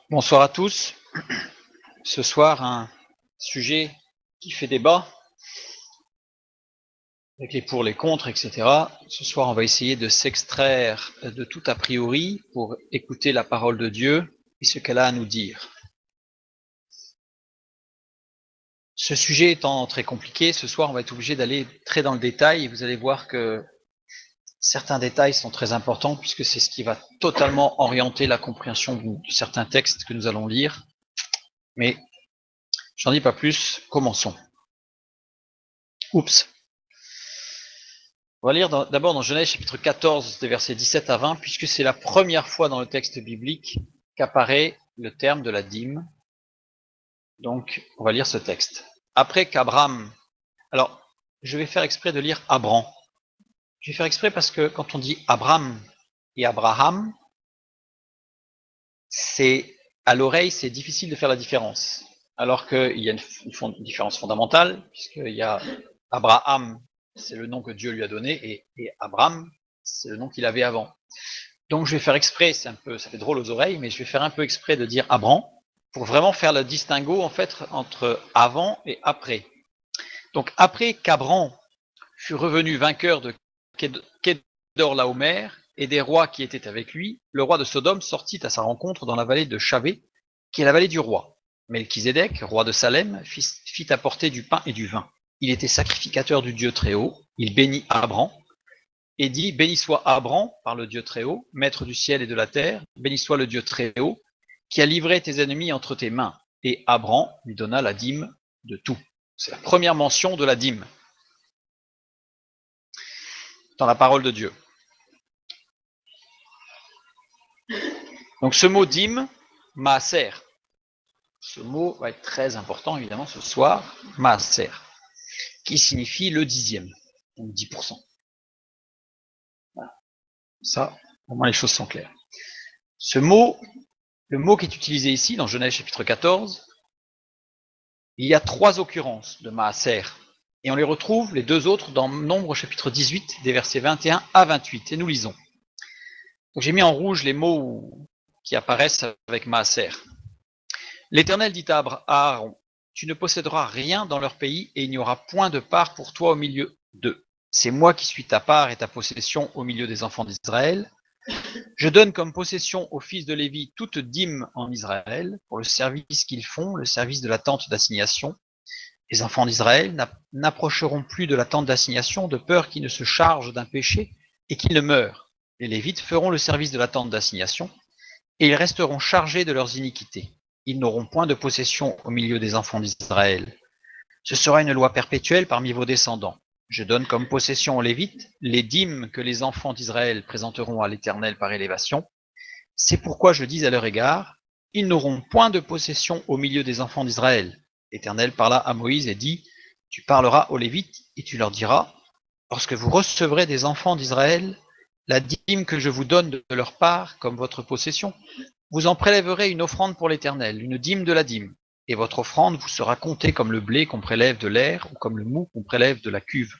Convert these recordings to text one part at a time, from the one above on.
Bonsoir à tous. Ce soir, un sujet qui fait débat, avec les pour, les contre, etc. Ce soir, on va essayer de s'extraire de tout a priori pour écouter la parole de Dieu et ce qu'elle a à nous dire. Ce sujet étant très compliqué, ce soir, on va être obligé d'aller très dans le détail et vous allez voir que certains détails sont très importants puisque c'est ce qui va totalement orienter la compréhension de certains textes que nous allons lire. Mais j'en dis pas plus, commençons. Oups. On va lire d'abord dans Genèse chapitre 14, des versets 17 à 20, puisque c'est la première fois dans le texte biblique qu'apparaît le terme de la dîme. Donc, on va lire ce texte. Après qu'Abraham... Alors, je vais faire exprès de lire Abram. Je vais faire exprès parce que quand on dit Abraham et Abraham, c'est à l'oreille, c'est difficile de faire la différence. Alors qu'il y a une différence fondamentale, puisqu'il y a Abraham, c'est le nom que Dieu lui a donné, et Abraham, c'est le nom qu'il avait avant. Donc je vais faire exprès, ça fait drôle aux oreilles, mais je vais faire un peu exprès de dire Abram, pour vraiment faire le distinguo en fait entre avant et après. Donc après qu'Abram fut revenu vainqueur de Kedorlaomer et des rois qui étaient avec lui, le roi de Sodome sortit à sa rencontre dans la vallée de Chavé, qui est la vallée du roi. Melchizedek, roi de Salem, fit apporter du pain et du vin. Il était sacrificateur du Dieu Très-Haut. Il bénit Abram et dit, béni soit Abram par le Dieu Très-Haut, maître du ciel et de la terre, béni soit le Dieu Très-Haut, qui a livré tes ennemis entre tes mains. Et Abram lui donna la dîme de tout. C'est la première mention de la dîme dans la parole de Dieu. Donc ce mot dîme, maaser, ce mot va être très important évidemment ce soir, maaser, qui signifie le dixième, donc 10%. Voilà. Ça, au moins les choses sont claires. Ce mot, le mot qui est utilisé ici dans Genèse chapitre 14, il y a 3 occurrences de maaser, et on les retrouve les 2 autres dans Nombre chapitre 18, des versets 21 à 28, et nous lisons. Donc j'ai mis en rouge les mots qui apparaissent avec maaser. L'Éternel dit à Aaron, tu ne posséderas rien dans leur pays et il n'y aura point de part pour toi au milieu d'eux. C'est moi qui suis ta part et ta possession au milieu des enfants d'Israël. Je donne comme possession aux fils de Lévi toute dîme en Israël pour le service qu'ils font, le service de la tente d'assignation. Les enfants d'Israël n'approcheront plus de la tente d'assignation de peur qu'ils ne se chargent d'un péché et qu'ils ne meurent. Les Lévites feront le service de la tente d'assignation et ils resteront chargés de leurs iniquités. Ils n'auront point de possession au milieu des enfants d'Israël. Ce sera une loi perpétuelle parmi vos descendants. Je donne comme possession aux Lévites les dîmes que les enfants d'Israël présenteront à l'Éternel par élévation. C'est pourquoi je dis à leur égard, ils n'auront point de possession au milieu des enfants d'Israël. L'Éternel parla à Moïse et dit, tu parleras aux Lévites et tu leur diras, lorsque vous recevrez des enfants d'Israël la dîme que je vous donne de leur part comme votre possession, vous en prélèverez une offrande pour l'Éternel, une dîme de la dîme, et votre offrande vous sera comptée comme le blé qu'on prélève de l'aire ou comme le mou qu'on prélève de la cuve.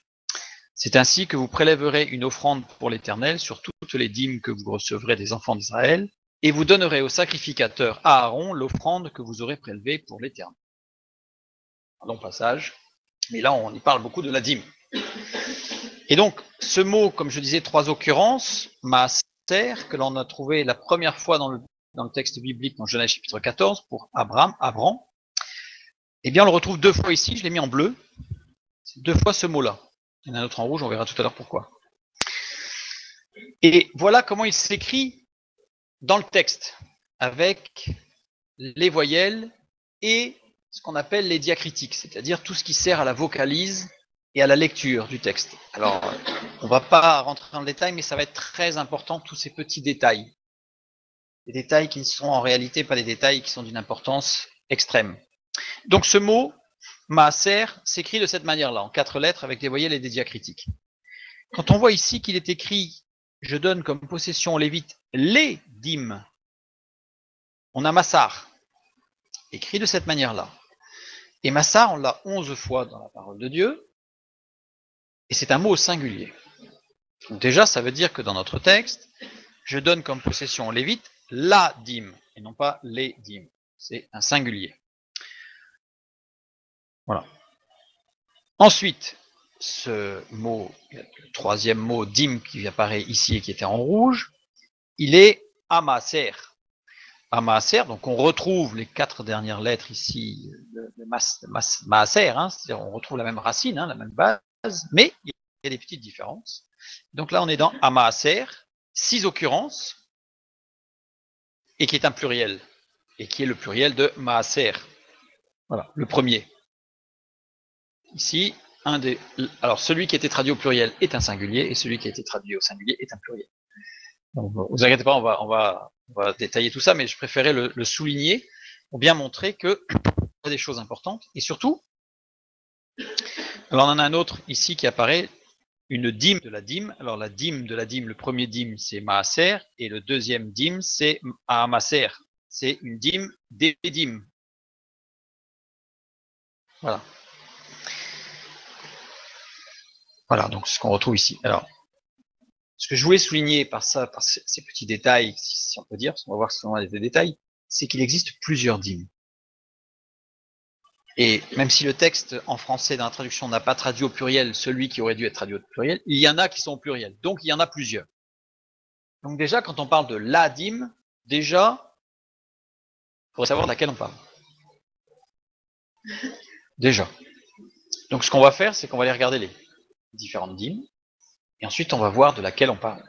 C'est ainsi que vous prélèverez une offrande pour l'Éternel sur toutes les dîmes que vous recevrez des enfants d'Israël, et vous donnerez au sacrificateur Aaron l'offrande que vous aurez prélevée pour l'Éternel. Un long passage, mais là on y parle beaucoup de la dîme. Et donc, ce mot, comme je disais, 3 occurrences, maaser, que l'on a trouvé la première fois dans le texte biblique, dans Genèse chapitre 14, pour Abram, eh bien on le retrouve 2 fois ici, je l'ai mis en bleu, c'est 2 fois ce mot-là. Il y en a un autre en rouge, on verra tout à l'heure pourquoi. Et voilà comment il s'écrit dans le texte, avec les voyelles et ce qu'on appelle les diacritiques, c'est-à-dire tout ce qui sert à la vocalise et à la lecture du texte. Alors, on ne va pas rentrer dans le détail, mais ça va être très important, tous ces petits détails. Des détails qui ne sont en réalité pas des détails qui sont d'une importance extrême. Donc ce mot, maaser, s'écrit de cette manière-là, en 4 lettres avec des voyelles et des diacritiques. Quand on voit ici qu'il est écrit « Je donne comme possession aux Lévites les dîmes », on a massar, écrit de cette manière-là. Et massar, on l'a 11 fois dans la parole de Dieu, et c'est un mot au singulier. Donc déjà, ça veut dire que dans notre texte, je donne comme possession aux Lévites la dîme. et non pas les dîmes. C'est un singulier. Voilà. Ensuite, ce mot, le troisième mot dîme qui apparaît ici et qui était en rouge, il est amaser. Amaser, donc on retrouve les 4 dernières lettres ici de maaser, hein, c'est-à-dire on retrouve la même racine, hein, la même base, mais il y a des petites différences. Donc là on est dans amaser, 6 occurrences, et qui est un pluriel, et qui est le pluriel de maaser. Voilà, le premier. Ici, alors celui qui a été traduit au pluriel est un singulier, et celui qui a été traduit au singulier est un pluriel. Donc, vous inquiétez pas, on va détailler tout ça, mais je préférais le souligner pour bien montrer qu'il y a des choses importantes. Et surtout, alors on en a un autre ici qui apparaît, une dîme de la dîme. Alors la dîme de la dîme, le premier dîme c'est maaser, et le deuxième dîme c'est amaser. C'est une dîme des dîmes. Voilà. Voilà, donc ce qu'on retrouve ici. Alors, ce que je voulais souligner par ça, par ces petits détails, si on peut dire, parce qu'on va voir ce sont des détails, c'est qu'il existe plusieurs dîmes. Et même si le texte en français dans la traduction n'a pas traduit au pluriel celui qui aurait dû être traduit au pluriel, il y en a qui sont au pluriel. Donc il y en a plusieurs. Donc déjà, quand on parle de la dîme, déjà, il faudrait savoir de laquelle on parle. Déjà. Donc ce qu'on va faire, c'est qu'on va aller regarder les différentes dîmes, et ensuite on va voir de laquelle on parle.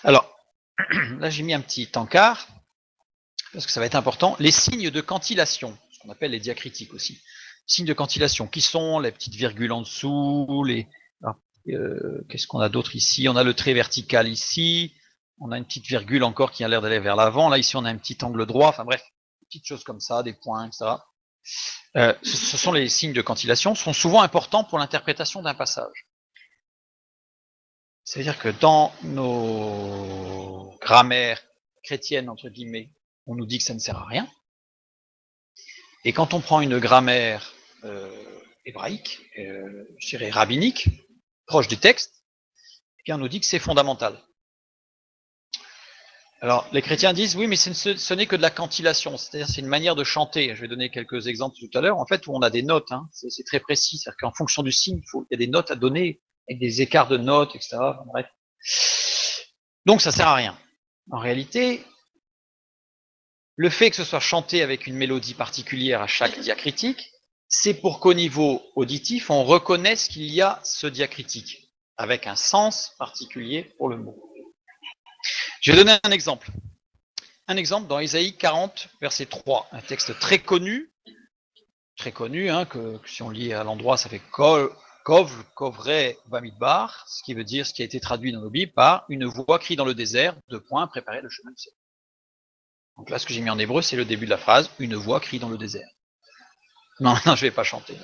Alors, là j'ai mis un petit encart, parce que ça va être important, les signes de cantillation, ce qu'on appelle les diacritiques aussi. Signes de cantillation, qui sont les petites virgules en dessous, qu'est-ce qu'on a d'autre ici? On a le trait vertical ici, on a une petite virgule encore qui a l'air d'aller vers l'avant, là ici on a un petit angle droit, enfin bref, des petites choses comme ça, des points, etc. Ce sont les signes de cantillation, sont souvent importants pour l'interprétation d'un passage. C'est-à-dire que dans nos grammaires chrétiennes, entre guillemets, on nous dit que ça ne sert à rien. Et quand on prend une grammaire hébraïque, je dirais rabbinique, proche du texte, eh bien on nous dit que c'est fondamental. Alors, les chrétiens disent, oui, mais ce n'est que de la cantillation, c'est-à-dire c'est une manière de chanter. Je vais donner quelques exemples tout à l'heure, en fait, où on a des notes, hein, c'est très précis, c'est-à-dire qu'en fonction du signe, il y a des notes à donner, avec des écarts de notes, etc. Enfin, bref. Donc, ça sert à rien. En réalité, le fait que ce soit chanté avec une mélodie particulière à chaque diacritique, c'est pour qu'au niveau auditif, on reconnaisse qu'il y a ce diacritique, avec un sens particulier pour le mot. Je vais donner un exemple. Un exemple dans Ésaïe 40, verset 3, un texte très connu, hein, que si on lit à l'endroit, ça fait Kov, Kovre, Bamidbar, ce qui veut dire, ce qui a été traduit dans nos Bibles par une voix crie dans le désert, préparer le chemin du Seigneur. Donc là, ce que j'ai mis en hébreu, c'est le début de la phrase, une voix crie dans le désert. Non, je ne vais pas chanter.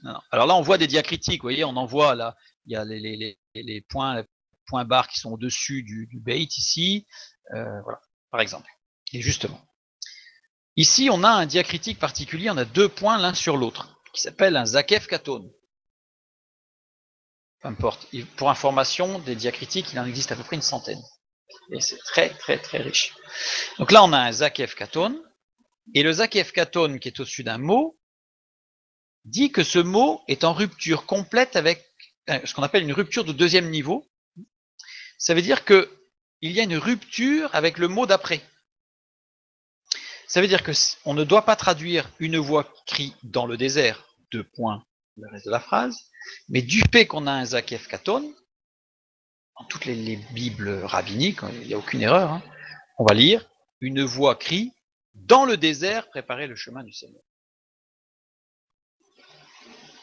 Non. Alors là, on voit des diacritiques, vous voyez, on en voit là, il y a les points barres qui sont au-dessus du bait ici, voilà, par exemple. Et justement, ici, on a un diacritique particulier, on a 2 points l'un sur l'autre, qui s'appelle un zakef katon. Peu importe. Pour information, des diacritiques, il en existe à peu près une centaine. Et c'est très, très, très riche. Donc là, on a un zakef katon, et le zakef katon qui est au-dessus d'un mot dit que ce mot est en rupture complète avec ce qu'on appelle une rupture de 2e niveau. Ça veut dire qu'il y a une rupture avec le mot d'après. Ça veut dire qu'on ne doit pas traduire une voix qui crie dans le désert, 2 points, le reste de la phrase, mais du fait qu'on a un zakef katon, dans toutes les bibles rabbiniques, il n'y a aucune erreur, hein, on va lire une voix crie dans le désert, préparer le chemin du Seigneur.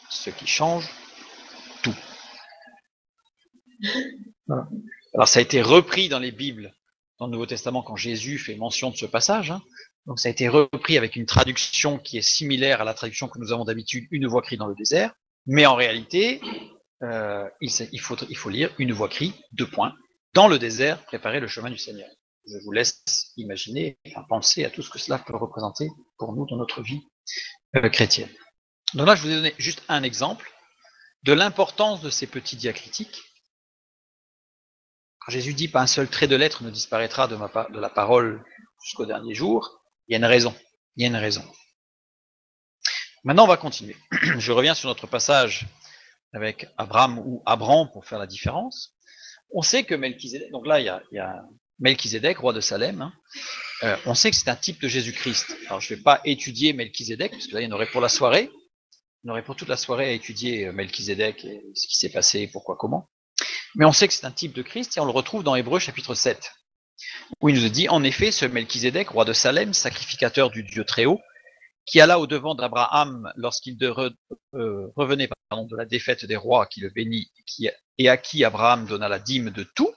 Ce qui change tout. Voilà. Alors ça a été repris dans les Bibles, dans le Nouveau Testament, quand Jésus fait mention de ce passage. Hein. Donc ça a été repris avec une traduction qui est similaire à la traduction que nous avons d'habitude, une voix crie dans le désert. Mais en réalité, il faut lire une voix crie, 2 points, dans le désert, préparer le chemin du Seigneur. Je vous laisse imaginer, penser à tout ce que cela peut représenter pour nous dans notre vie chrétienne. Donc là, je vous ai donné juste un exemple de l'importance de ces petits diacritiques Quand Jésus dit « pas un seul trait de lettre ne disparaîtra de la parole jusqu'au dernier jour », il y a une raison. Il y a une raison. Maintenant, on va continuer. Je reviens sur notre passage avec Abraham ou Abram pour faire la différence. On sait que Melchizedek, donc là, il y a Melchizedek, roi de Salem. Hein. On sait que c'est un type de Jésus-Christ. Alors, je ne vais pas étudier Melchizedek, parce que là, il y en aurait pour la soirée. On aurait pour toute la soirée à étudier Melchizedek et ce qui s'est passé, pourquoi, comment. Mais on sait que c'est un type de Christ et on le retrouve dans Hébreux chapitre 7, où il nous dit « En effet, ce Melchizedek, roi de Salem, sacrificateur du Dieu Très-Haut, qui alla au-devant d'Abraham lorsqu'il revenait de la défaite des rois qui le bénit et à qui Abraham donna la dîme de tout,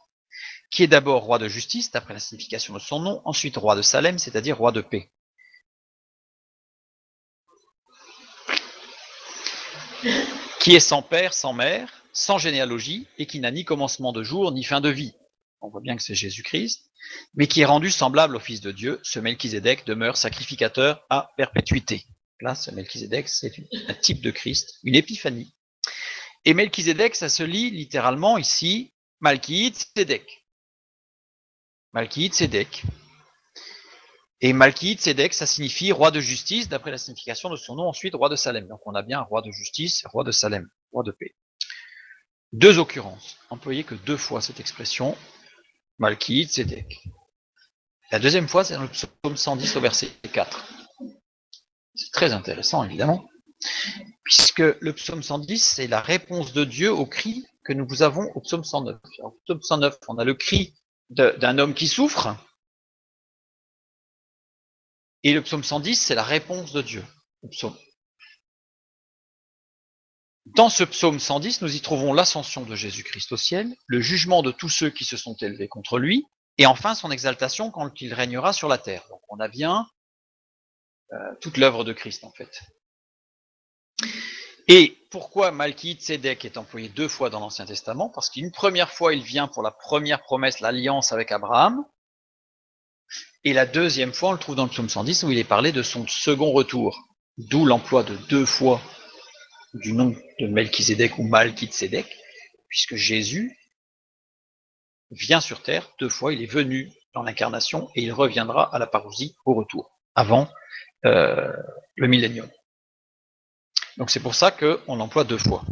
qui est d'abord roi de justice, d'après la signification de son nom, ensuite roi de Salem, c'est-à-dire roi de paix. » Qui est sans père, sans mère, sans généalogie, et qui n'a ni commencement de jour, ni fin de vie. On voit bien que c'est Jésus-Christ, mais qui est rendu semblable au Fils de Dieu, ce Melchizedek demeure sacrificateur à perpétuité. Là, ce Melchizedek, c'est un type de Christ, une épiphanie. Et Melchizedek, ça se lit littéralement ici, Malki-Tzedek. Malki-Tzedek. Et Malki-Tzedek, ça signifie roi de justice, d'après la signification de son nom, ensuite roi de Salem. Donc on a bien roi de justice, roi de Salem, roi de paix. Deux occurrences, employées que 2 fois cette expression, Malki-Tzedek. La deuxième fois, c'est dans le psaume 110 au verset 4. C'est très intéressant, évidemment, puisque le psaume 110, c'est la réponse de Dieu au cri que nous avons au psaume 109. Alors, au psaume 109, on a le cri d'un homme qui souffre, et le psaume 110, c'est la réponse de Dieu au psaume. Dans ce psaume 110, nous y trouvons l'ascension de Jésus-Christ au ciel, le jugement de tous ceux qui se sont élevés contre lui, et enfin son exaltation quand il régnera sur la terre. Donc on a bien toute l'œuvre de Christ en fait. Et pourquoi Malki-Tzedek est employé 2 fois dans l'Ancien Testament? Parce qu'une première fois, il vient pour la première promesse, l'alliance avec Abraham, et la deuxième fois, on le trouve dans le psaume 110, où il est parlé de son second retour. D'où l'emploi de 2 fois du nom de Melchizedek ou Malki-Tzedek, puisque Jésus vient sur terre 2 fois, il est venu dans l'incarnation et il reviendra à la parousie au retour, avant le millénium. Donc c'est pour ça qu'on l'emploie 2 fois.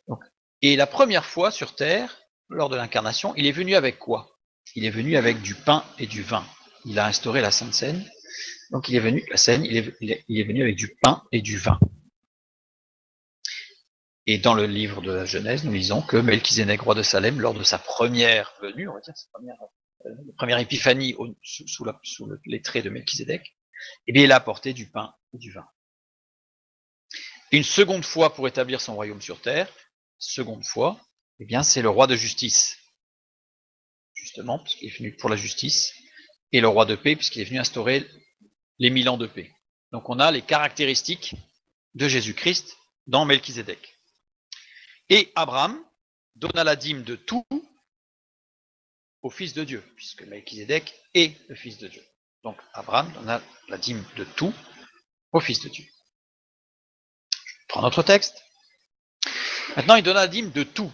Donc, et la première fois sur terre, lors de l'incarnation, il est venu avec quoi? Il est venu avec du pain et du vin. Il a instauré la Sainte Seine. Donc il est venu, la Seine, il est venu avec du pain et du vin. Et dans le livre de la Genèse, nous lisons que Melchizedek, roi de Salem, lors de sa première venue, on va dire sa première épiphanie sous les traits de Melchizedek, eh bien, il a apporté du pain et du vin. Une seconde fois pour établir son royaume sur terre, seconde fois, eh bien, c'est le roi de justice, justement, parce qu'il est venu pour la justice, et le roi de paix, puisqu'il est venu instaurer les 1000 ans de paix. Donc on a les caractéristiques de Jésus-Christ dans Melchizedek. Et Abraham donna la dîme de tout au Fils de Dieu, puisque Melchizedek est le Fils de Dieu. Donc Abraham donna la dîme de tout au Fils de Dieu. Je prends notre texte. Maintenant, il donna la dîme de tout.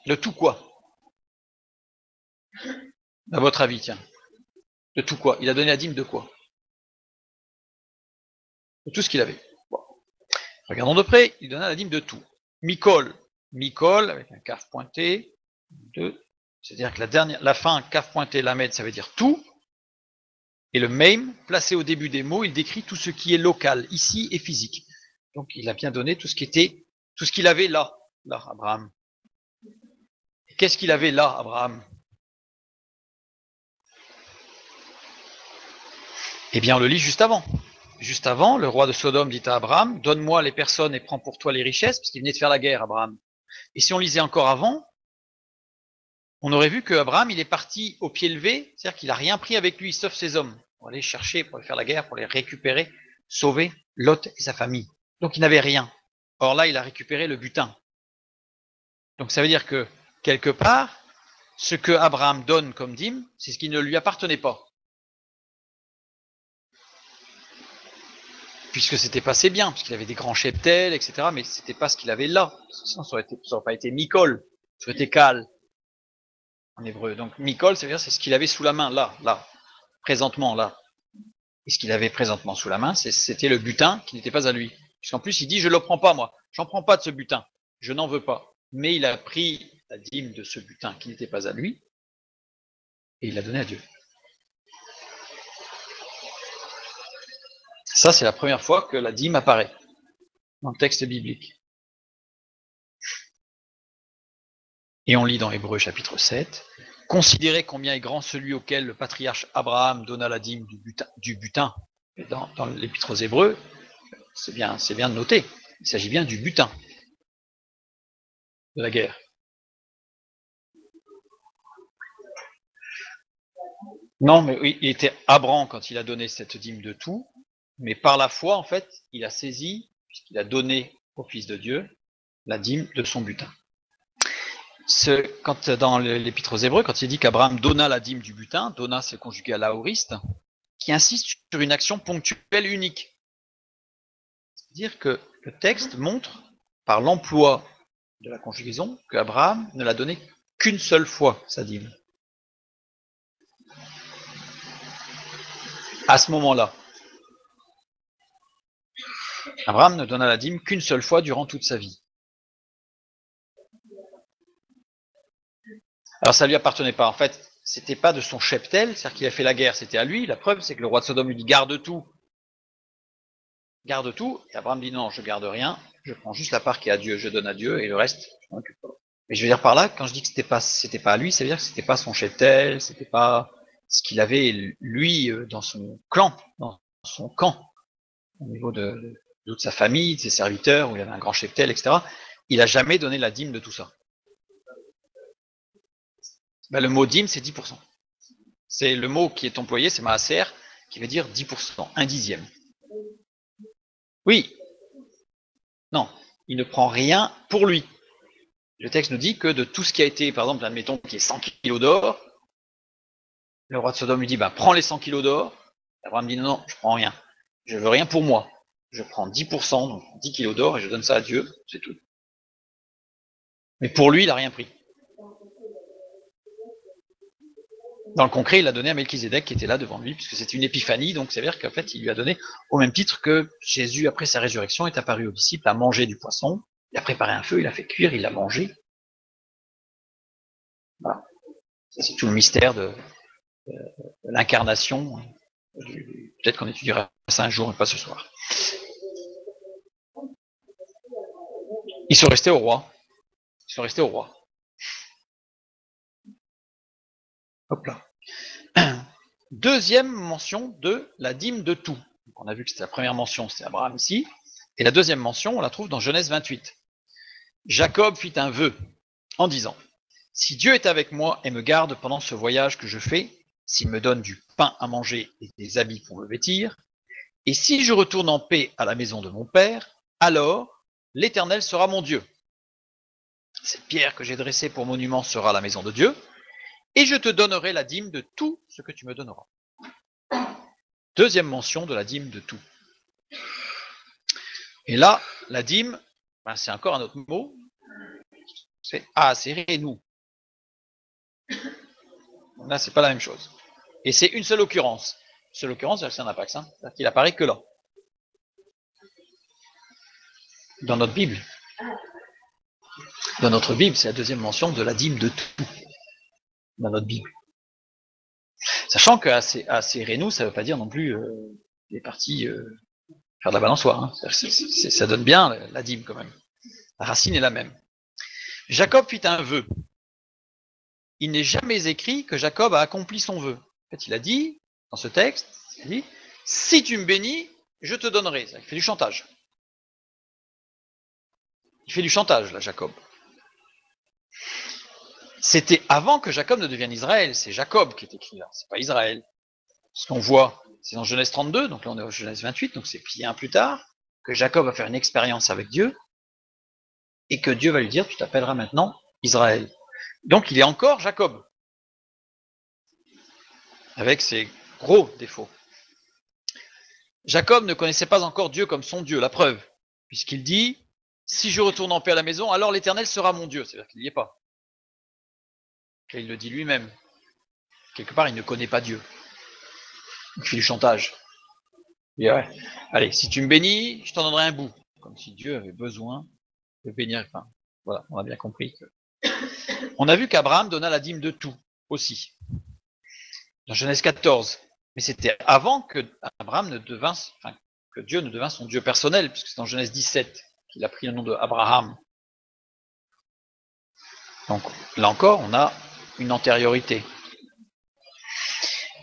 De tout quoi? À votre avis, tiens. De tout quoi? Il a donné la dîme de quoi? De tout ce qu'il avait. Bon. Regardons de près, il donna la dîme de tout. Mikol, avec un caf pointé, c'est-à-dire que la fin caf pointé lamed, ça veut dire tout, et le même, placé au début des mots, il décrit tout ce qui est local, ici et physique. Donc il a bien donné tout ce qu'il avait là, Abraham. Et qu'est-ce qu'il avait là, Abraham? Eh bien, on le lit juste avant. Juste avant, le roi de Sodome dit à Abraham, donne-moi les personnes et prends pour toi les richesses, parce qu'il venait de faire la guerre, Abraham. Et si on lisait encore avant, on aurait vu qu'Abraham, il est parti au pied levé, c'est-à-dire qu'il n'a rien pris avec lui, sauf ses hommes, pour aller chercher, pour aller faire la guerre, pour les récupérer, sauver Lot et sa famille. Donc il n'avait rien. Or là, il a récupéré le butin. Donc ça veut dire que, quelque part, ce que Abraham donne comme dîme, c'est ce qui ne lui appartenait pas. Puisque c'était pas ses biens, puisqu'il avait des grands cheptels, etc., mais c'était pas ce qu'il avait là. Sinon, ça aurait pas été Mikol, ça aurait été Cal. en hébreu. Donc Mikol, c'est ce qu'il avait sous la main, là, présentement, là. Et ce qu'il avait présentement sous la main, c'était le butin qui n'était pas à lui. Puisqu'en plus, il dit, je ne le prends pas, moi. J'en prends pas de ce butin. Je n'en veux pas. Mais il a pris la dîme de ce butin qui n'était pas à lui, et il l'a donné à Dieu. Ça, c'est la première fois que la dîme apparaît dans le texte biblique. Et on lit dans Hébreux chapitre 7, « Considérez combien est grand celui auquel le patriarche Abraham donna la dîme du butin. » Dans l'épître aux Hébreux, c'est bien de noter, il s'agit bien du butin de la guerre. Non, mais oui, il était Abraham quand il a donné cette dîme de tout, mais par la foi, en fait, il a saisi, puisqu'il a donné au Fils de Dieu, la dîme de son butin. Quand dans l'épître aux Hébreux, quand il dit qu'Abraham donna la dîme du butin, donna c'est conjugué à l'aoriste, qui insiste sur une action ponctuelle unique. C'est-à-dire que le texte montre, par l'emploi de la conjugaison, qu'Abraham ne l'a donné qu'une seule fois, sa dîme. À ce moment-là, Abraham ne donna la dîme qu'une seule fois durant toute sa vie. Alors ça ne lui appartenait pas. En fait, c'était pas de son cheptel, c'est-à-dire qu'il a fait la guerre, c'était à lui. La preuve, c'est que le roi de Sodome lui dit garde tout. Garde tout. Et Abraham dit non, je garde rien. Je prends juste la part qui est à Dieu, je donne à Dieu, et le reste, je m'en occupe pas. Mais je veux dire par là, quand je dis que c'était pas à lui, ça veut dire que c'était pas son cheptel, c'était pas ce qu'il avait lui dans son clan, dans son camp, au niveau de toute sa famille, de ses serviteurs, où il avait un grand cheptel, etc. Il a jamais donné la dîme de tout ça. Ben, le mot dîme, c'est 10%. C'est le mot qui est employé, c'est maaser, qui veut dire 10%, un dixième. Oui. Non, il ne prend rien pour lui. Le texte nous dit que de tout ce qui a été, par exemple, admettons qu'il y ait 100 kilos d'or, le roi de Sodome lui dit, ben, prends les 100 kilos d'or. Abraham dit, non, je prends rien. Je veux rien pour moi. Je prends 10%, donc 10 kilos d'or, et je donne ça à Dieu, c'est tout. Mais pour lui, il n'a rien pris. Dans le concret, il l'a donné à Melchizedek qui était là devant lui, puisque c'était une épiphanie, donc ça veut dire qu'en fait, il lui a donné, au même titre que Jésus, après sa résurrection, est apparu aux disciples, a mangé du poisson, il a préparé un feu, il a fait cuire, il l'a mangé. Voilà. Ça, c'est tout le mystère de l'incarnation. Peut-être qu'on étudiera ça un jour, mais pas ce soir. Ils sont restés au roi. Ils sont restés au roi. Hop là. Deuxième mention de la dîme de tout. Donc on a vu que c'était la première mention, c'était Abraham ici. Et la deuxième mention, on la trouve dans Genèse 28. Jacob fit un vœu en disant, si Dieu est avec moi et me garde pendant ce voyage que je fais, s'il me donne du pain à manger et des habits pour me vêtir, et si je retourne en paix à la maison de mon père, alors l'Éternel sera mon Dieu. Cette pierre que j'ai dressée pour monument sera la maison de Dieu, et je te donnerai la dîme de tout ce que tu me donneras. Deuxième mention de la dîme de tout. Et là, la dîme, ben c'est encore un autre mot, c'est Aaserénou. Là, c'est pas la même chose. Et c'est une seule occurrence. Une seule occurrence, c'est un apax, hein, c'est-à-dire qu'il apparaît que là. Dans notre Bible. Dans notre Bible, c'est la deuxième mention de la dîme de tout. Dans notre Bible. Sachant que Aaserénou, ça ne veut pas dire non plus les parties faire de la balançoire. Hein. Ça donne bien la dîme quand même. La racine est la même. Jacob fit un vœu. Il n'est jamais écrit que Jacob a accompli son vœu. En fait, il a dit, dans ce texte, il dit, si tu me bénis, je te donnerai. Il fait du chantage. Il fait du chantage, là, Jacob. C'était avant que Jacob ne devienne Israël. C'est Jacob qui est écrit là, c'est pas Israël. Ce qu'on voit, c'est dans Genèse 32, donc là on est au Genèse 28, donc c'est bien plus tard, que Jacob va faire une expérience avec Dieu, et que Dieu va lui dire, tu t'appelleras maintenant Israël. Donc il est encore Jacob, avec ses gros défauts. Jacob ne connaissait pas encore Dieu comme son Dieu, la preuve, puisqu'il dit, si je retourne en paix à la maison, alors l'Éternel sera mon Dieu, c'est-à-dire qu'il n'y est pas. Il le dit lui-même. Quelque part, il ne connaît pas Dieu. Il fait du chantage. Et ouais, allez, si tu me bénis, je t'en donnerai un bout. Comme si Dieu avait besoin de bénir. Enfin, voilà, on a bien compris que. On a vu qu'Abraham donna la dîme de tout, aussi. Dans Genèse 14. Mais c'était avant que Abraham ne devint, enfin, que Dieu ne devint son Dieu personnel, puisque c'est dans Genèse 17 qu'il a pris le nom d'Abraham. Donc, là encore, on a une antériorité.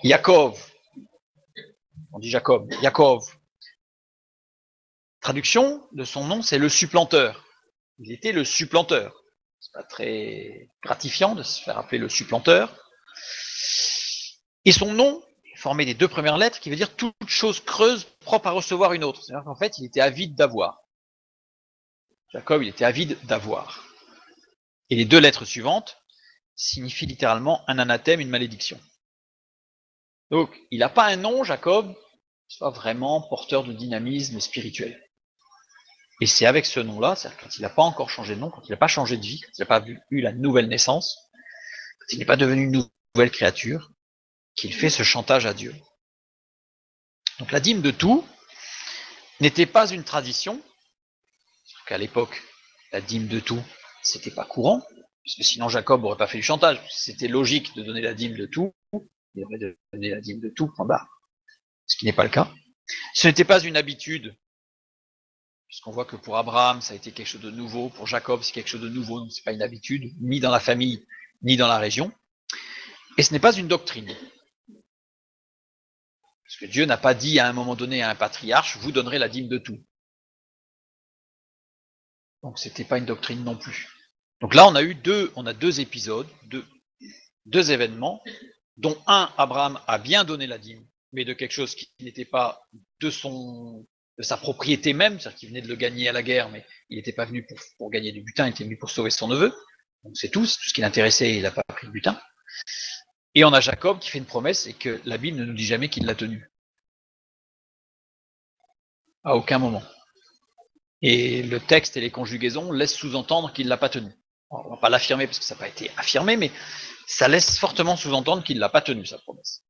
Yaakov. On dit Jacob. Yaakov. Traduction de son nom, c'est le supplanteur. Il était le supplanteur. C'est pas très gratifiant de se faire appeler le supplanteur. Et son nom est formé des deux premières lettres qui veut dire toute chose creuse propre à recevoir une autre. C'est-à-dire qu'en fait, il était avide d'avoir. Jacob, il était avide d'avoir. Et les deux lettres suivantes signifient littéralement un anathème, une malédiction. Donc, il n'a pas un nom, Jacob, qui soit vraiment porteur de dynamisme spirituel. Et c'est avec ce nom-là, c'est-à-dire quand il n'a pas encore changé de nom, quand il n'a pas changé de vie, quand il n'a pas eu la nouvelle naissance, quand il n'est pas devenu une nouvelle créature, qu'il fait ce chantage à Dieu. Donc la dîme de tout n'était pas une tradition, parce qu'à l'époque, la dîme de tout, c'était pas courant, puisque sinon Jacob n'aurait pas fait du chantage. C'était logique de donner la dîme de tout, il aurait donné la dîme de tout, point barre. Ce qui n'est pas le cas. Ce n'était pas une habitude, puisqu'on voit que pour Abraham, ça a été quelque chose de nouveau, pour Jacob, c'est quelque chose de nouveau, donc c'est pas une habitude, ni dans la famille, ni dans la région. Et ce n'est pas une doctrine. Parce que Dieu n'a pas dit à un moment donné à un patriarche, vous donnerez la dîme de tout. Donc c'était pas une doctrine non plus. Donc là, on a deux épisodes, deux événements, dont un, Abraham a bien donné la dîme, mais de quelque chose qui n'était pas de sa propriété même, c'est-à-dire qu'il venait de le gagner à la guerre, mais il n'était pas venu pour gagner du butin, il était venu pour sauver son neveu. Donc c'est tout ce qui l'intéressait, il n'a pas pris de butin. Et on a Jacob qui fait une promesse et que la Bible ne nous dit jamais qu'il l'a tenue. À aucun moment. Et le texte et les conjugaisons laissent sous-entendre qu'il ne l'a pas tenue. On ne va pas l'affirmer parce que ça n'a pas été affirmé, mais ça laisse fortement sous-entendre qu'il ne l'a pas tenue, sa promesse.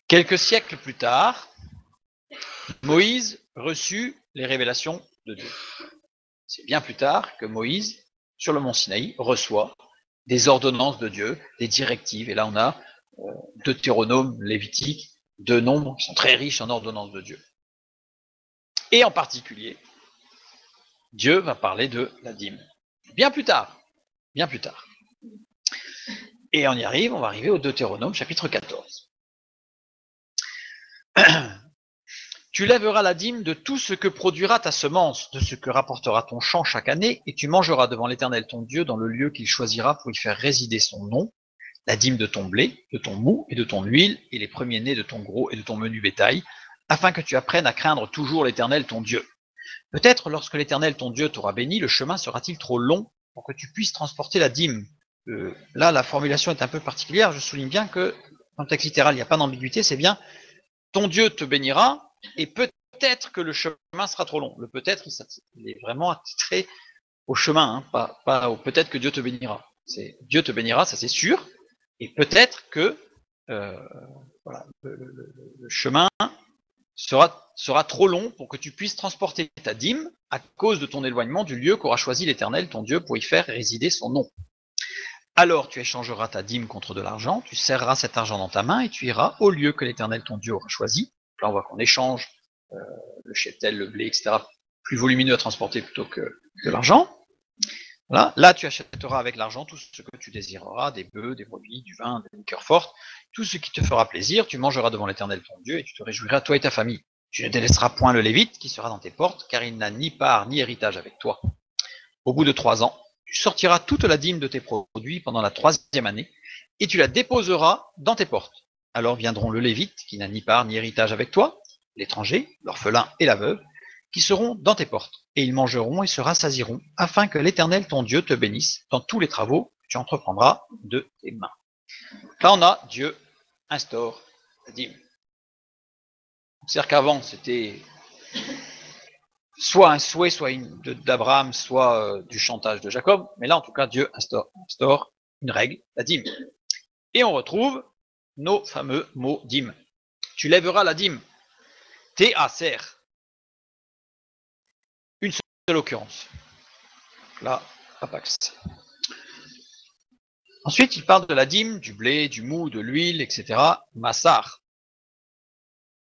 Quelques siècles plus tard, Moïse reçut les révélations de Dieu. C'est bien plus tard que Moïse, sur le mont Sinaï, reçoit des ordonnances de Dieu, des directives. Et là, on a Deutéronome, Lévitique, deux nombres qui sont très riches en ordonnances de Dieu. Et en particulier, Dieu va parler de la dîme. Bien plus tard. Bien plus tard. Et on va arriver au Deutéronome, chapitre 14. Tu lèveras la dîme de tout ce que produira ta semence, de ce que rapportera ton champ chaque année, et tu mangeras devant l'Éternel ton Dieu dans le lieu qu'il choisira pour y faire résider son nom, la dîme de ton blé, de ton mou et de ton huile, et les premiers-nés de ton gros et de ton menu bétail, afin que tu apprennes à craindre toujours l'Éternel ton Dieu. Peut-être lorsque l'Éternel ton Dieu t'aura béni, le chemin sera-t-il trop long pour que tu puisses transporter la dîme. Là, la formulation est un peu particulière, je souligne bien que dans le texte littéral, il n'y a pas d'ambiguïté, c'est bien ton Dieu te bénira, et peut-être que le chemin sera trop long. Le peut-être, il est vraiment attitré au chemin, hein, pas au peut-être que Dieu te bénira. C'est Dieu te bénira, ça c'est sûr, et peut-être que voilà, le chemin sera trop long pour que tu puisses transporter ta dîme à cause de ton éloignement du lieu qu'aura choisi l'Éternel, ton Dieu, pour y faire résider son nom. Alors tu échangeras ta dîme contre de l'argent, tu serreras cet argent dans ta main et tu iras au lieu que l'Éternel, ton Dieu, aura choisi. Là, on voit qu'on échange le cheptel, le blé, etc., plus volumineux à transporter plutôt que de l'argent. Voilà. Là, tu achèteras avec l'argent tout ce que tu désireras, des bœufs, des brebis, du vin, des liqueurs fortes, tout ce qui te fera plaisir, tu mangeras devant l'Éternel ton Dieu, et tu te réjouiras, toi et ta famille. Tu ne délaisseras point le Lévite qui sera dans tes portes, car il n'a ni part ni héritage avec toi. Au bout de 3 ans, tu sortiras toute la dîme de tes produits pendant la 3e année, et tu la déposeras dans tes portes. Alors viendront le Lévite, qui n'a ni part ni héritage avec toi, l'étranger, l'orphelin et la veuve, qui seront dans tes portes, et ils mangeront et se rassasieront, afin que l'Éternel ton Dieu te bénisse dans tous les travaux que tu entreprendras de tes mains. Là, on a Dieu instaure la dîme. C'est-à-dire qu'avant, c'était soit un souhait, soit d'Abraham, soit du chantage de Jacob. Mais là, en tout cas, Dieu instaure une règle, la dîme. Et on retrouve nos fameux mots dîme. Tu lèveras la dîme. T'aser. Une seule occurrence. Là, apax. Ensuite, il parle de la dîme, du blé, du mou, de l'huile, etc. Massar.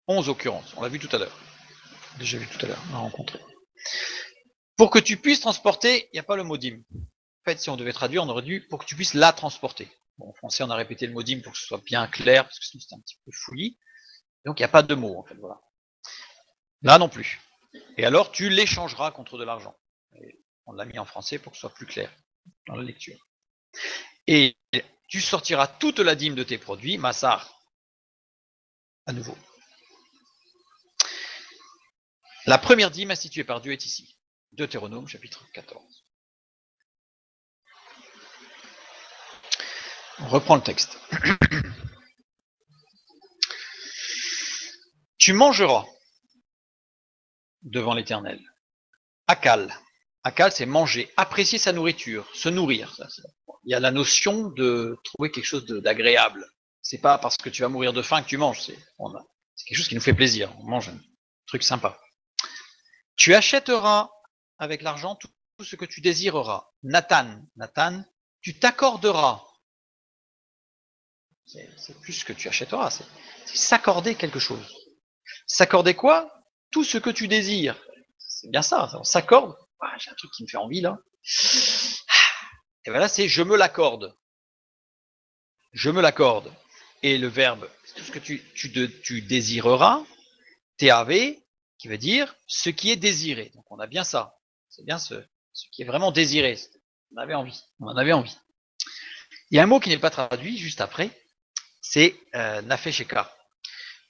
11 occurrences. On l'a vu tout à l'heure. Déjà vu tout à l'heure, on l'a rencontré. Pour que tu puisses transporter, il n'y a pas le mot dîme. En fait, si on devait traduire, on aurait dû pour que tu puisses la transporter. Bon, en français, on a répété le mot dîme pour que ce soit bien clair, parce que sinon c'était un petit peu fouillis. Donc, il n'y a pas de mot, en fait. Voilà. Là non plus. Et alors, tu l'échangeras contre de l'argent. On l'a mis en français pour que ce soit plus clair dans la lecture. Et tu sortiras toute la dîme de tes produits, massar, à nouveau. La première dîme instituée par Dieu est ici. Deutéronome, chapitre 14. On reprend le texte. Tu mangeras devant l'Éternel. Akal. Akal, c'est manger, apprécier sa nourriture, se nourrir. Il y a la notion de trouver quelque chose d'agréable. C'est pas parce que tu vas mourir de faim que tu manges. C'est quelque chose qui nous fait plaisir. On mange un truc sympa. Tu achèteras avec l'argent tout ce que tu désireras. Nathan, tu t'accorderas. C'est plus ce que tu achèteras, c'est s'accorder quelque chose. S'accorder quoi? Tout ce que tu désires. C'est bien ça, on s'accorde. Ah, j'ai un truc qui me fait envie là. Et voilà, c'est je me l'accorde. Je me l'accorde. Et le verbe, c'est tout ce que tu désireras, TAV, qui veut dire ce qui est désiré. Donc on a bien ça. C'est bien ce qui est vraiment désiré. On avait envie. On en avait envie. Il y a un mot qui n'est pas traduit juste après, c'est nafesheka.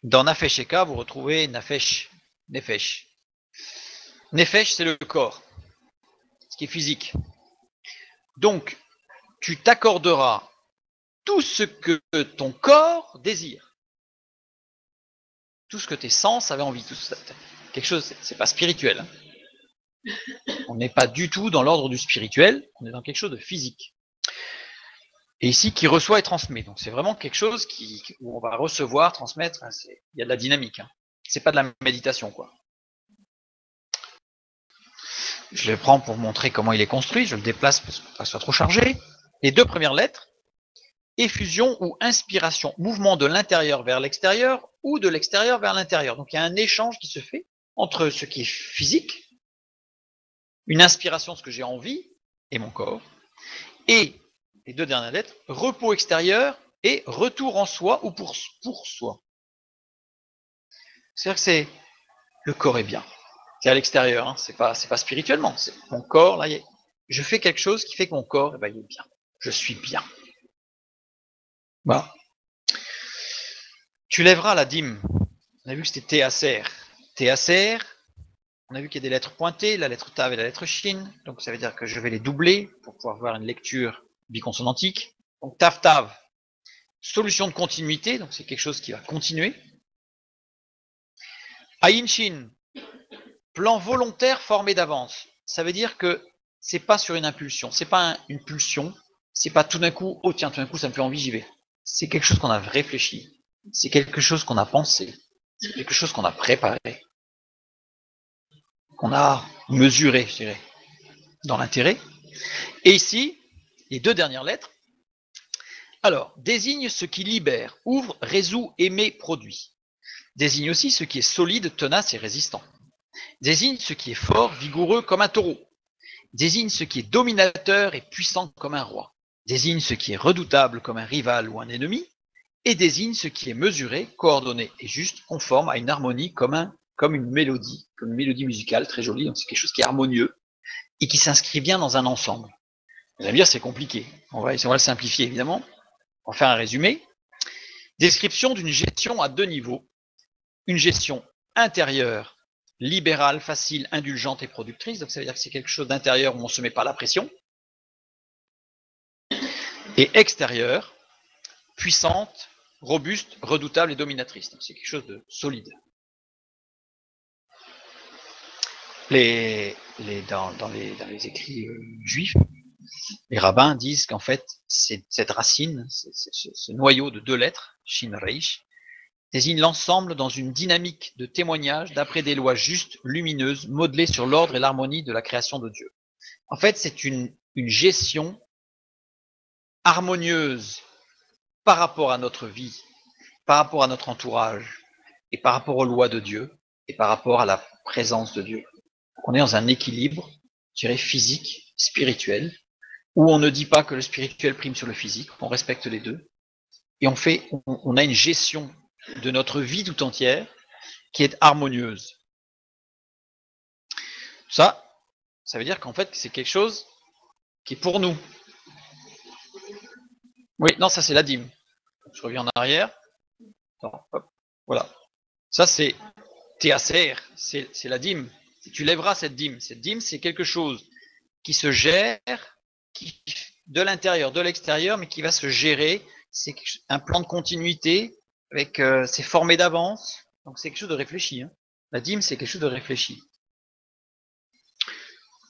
Dans nafesheka, vous retrouvez nefesh. Nefesh, c'est le corps, ce qui est physique. Donc, tu t'accorderas tout ce que ton corps désire. Tout ce que tes sens avaient envie. Tout ça. Quelque chose, c'est pas spirituel. Hein. On n'est pas du tout dans l'ordre du spirituel, on est dans quelque chose de physique. Et ici, qui reçoit et transmet. Donc c'est vraiment quelque chose où on va recevoir, transmettre. Hein, il y a de la dynamique. Hein. C'est pas de la méditation, quoi. Je le prends pour montrer comment il est construit. Je le déplace pour que ça soit trop chargé. Les deux premières lettres, effusion ou inspiration, mouvement de l'intérieur vers l'extérieur ou de l'extérieur vers l'intérieur. Donc il y a un échange qui se fait entre ce qui est physique, une inspiration de ce que j'ai envie, et mon corps, et les deux dernières lettres, repos extérieur et retour en soi ou pour soi. C'est-à-dire que c'est le corps est bien. C'est à l'extérieur, hein, c'est pas spirituellement. C'est mon corps, là, je fais quelque chose qui fait que mon corps, il est bien. Je suis bien. Voilà. Tu lèveras la dîme. On a vu que c'était Théacer. Théacer, on a vu qu'il y a des lettres pointées, la lettre Tav et la lettre Shin. Donc ça veut dire que je vais les doubler pour pouvoir voir une lecture biconsonantique. Donc Tav Tav, solution de continuité, donc c'est quelque chose qui va continuer. Ayin Shin, plan volontaire formé d'avance. Ça veut dire que c'est pas sur une impulsion, c'est pas une pulsion, c'est pas tout d'un coup, oh tiens, tout d'un coup ça me fait envie, j'y vais. C'est quelque chose qu'on a réfléchi, c'est quelque chose qu'on a pensé, c'est quelque chose qu'on a préparé, qu'on a mesuré, je dirais, dans l'intérêt. Et ici, les deux dernières lettres. Alors, désigne ce qui libère, ouvre, résout, émet, produit. Désigne aussi ce qui est solide, tenace et résistant. Désigne ce qui est fort, vigoureux comme un taureau. Désigne ce qui est dominateur et puissant comme un roi. Désigne ce qui est redoutable comme un rival ou un ennemi. Et désigne ce qui est mesuré, coordonné et juste, conforme à une harmonie comme une mélodie musicale très jolie. Donc c'est quelque chose qui est harmonieux et qui s'inscrit bien dans un ensemble. Vous allez me dire, c'est compliqué. On va le simplifier évidemment. On va faire un résumé. Description d'une gestion à deux niveaux. Une gestion intérieure, libérale, facile, indulgente et productrice. Donc ça veut dire que c'est quelque chose d'intérieur où on ne se met pas la pression. Et extérieure, puissante, robuste, redoutable et dominatrice. Donc c'est quelque chose de solide. Dans les écrits juifs, les rabbins disent qu'en fait, cette racine, ce noyau de 2 lettres, Shin Reish, désigne l'ensemble dans une dynamique de témoignage d'après des lois justes, lumineuses, modelées sur l'ordre et l'harmonie de la création de Dieu. En fait, c'est une gestion harmonieuse par rapport à notre vie, par rapport à notre entourage, et par rapport aux lois de Dieu, et par rapport à la présence de Dieu. On est dans un équilibre, je dirais, physique, spirituel, où on ne dit pas que le spirituel prime sur le physique, on respecte les deux, et on a une gestion de notre vie tout entière qui est harmonieuse. Ça veut dire qu'en fait, c'est quelque chose qui est pour nous. Oui, non, ça c'est la dîme. Je reviens en arrière. Attends, hop, voilà. Ça c'est TACR, c'est la dîme. Tu lèveras cette dîme. Cette dîme, c'est quelque chose qui se gère, de l'intérieur, de l'extérieur, mais qui va se gérer. C'est un plan de continuité, avec c'est formé d'avance. Donc c'est quelque chose de réfléchi. Hein. La dîme, c'est quelque chose de réfléchi.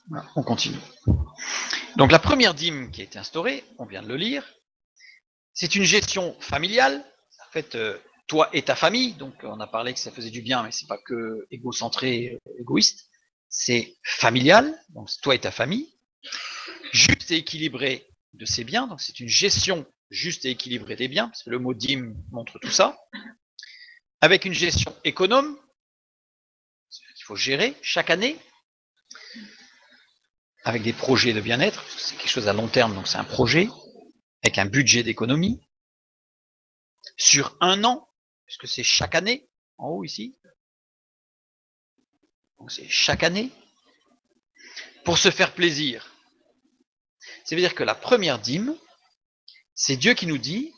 Voilà, on continue. Donc la première dîme qui a été instaurée, on vient de le lire, c'est une gestion familiale. En fait, toi et ta famille, donc on a parlé que ça faisait du bien, mais c'est pas que égocentré, égoïste. C'est familial, donc c'est toi et ta famille. Juste et équilibré de ces biens, donc c'est une gestion juste et équilibrée des biens, parce que le mot dîme montre tout ça. Avec une gestion économe, qu'il faut gérer chaque année, avec des projets de bien-être, parce que c'est quelque chose à long terme, donc c'est un projet, avec un budget d'économie, sur 1 an, puisque c'est chaque année, en haut ici, donc c'est chaque année, pour se faire plaisir. Ça veut dire que la première dîme, c'est Dieu qui nous dit,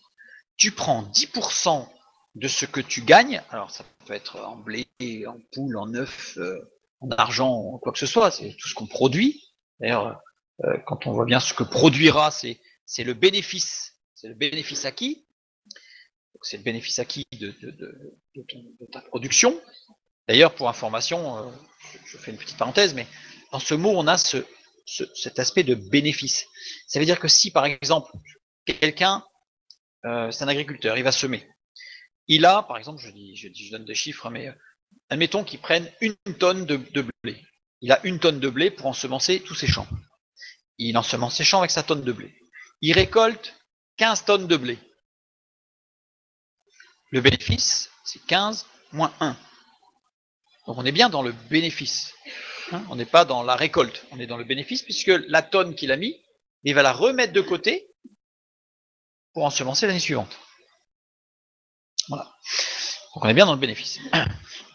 tu prends 10% de ce que tu gagnes, alors ça peut être en blé, en poule, en œuf, en argent, quoi que ce soit, c'est tout ce qu'on produit. D'ailleurs, quand on voit bien ce que produira, c'est le bénéfice acquis. C'est le bénéfice acquis de ta production. D'ailleurs, pour information, je fais une petite parenthèse, mais dans ce mot, on a cet aspect de bénéfice. Ça veut dire que si, par exemple, quelqu'un, c'est un agriculteur, il va semer. Il a, par exemple, je donne des chiffres, mais admettons qu'il prenne 1 tonne de blé. Il a 1 tonne de blé pour ensemencer tous ses champs. Il ensemence ses champs avec sa tonne de blé. Il récolte 15 tonnes de blé. Le bénéfice, c'est 15 moins 1. Donc on est bien dans le bénéfice. Hein, on n'est pas dans la récolte, on est dans le bénéfice, puisque la tonne qu'il a mis, il va la remettre de côté pour ensemencer l'année suivante. Voilà. Donc on est bien dans le bénéfice.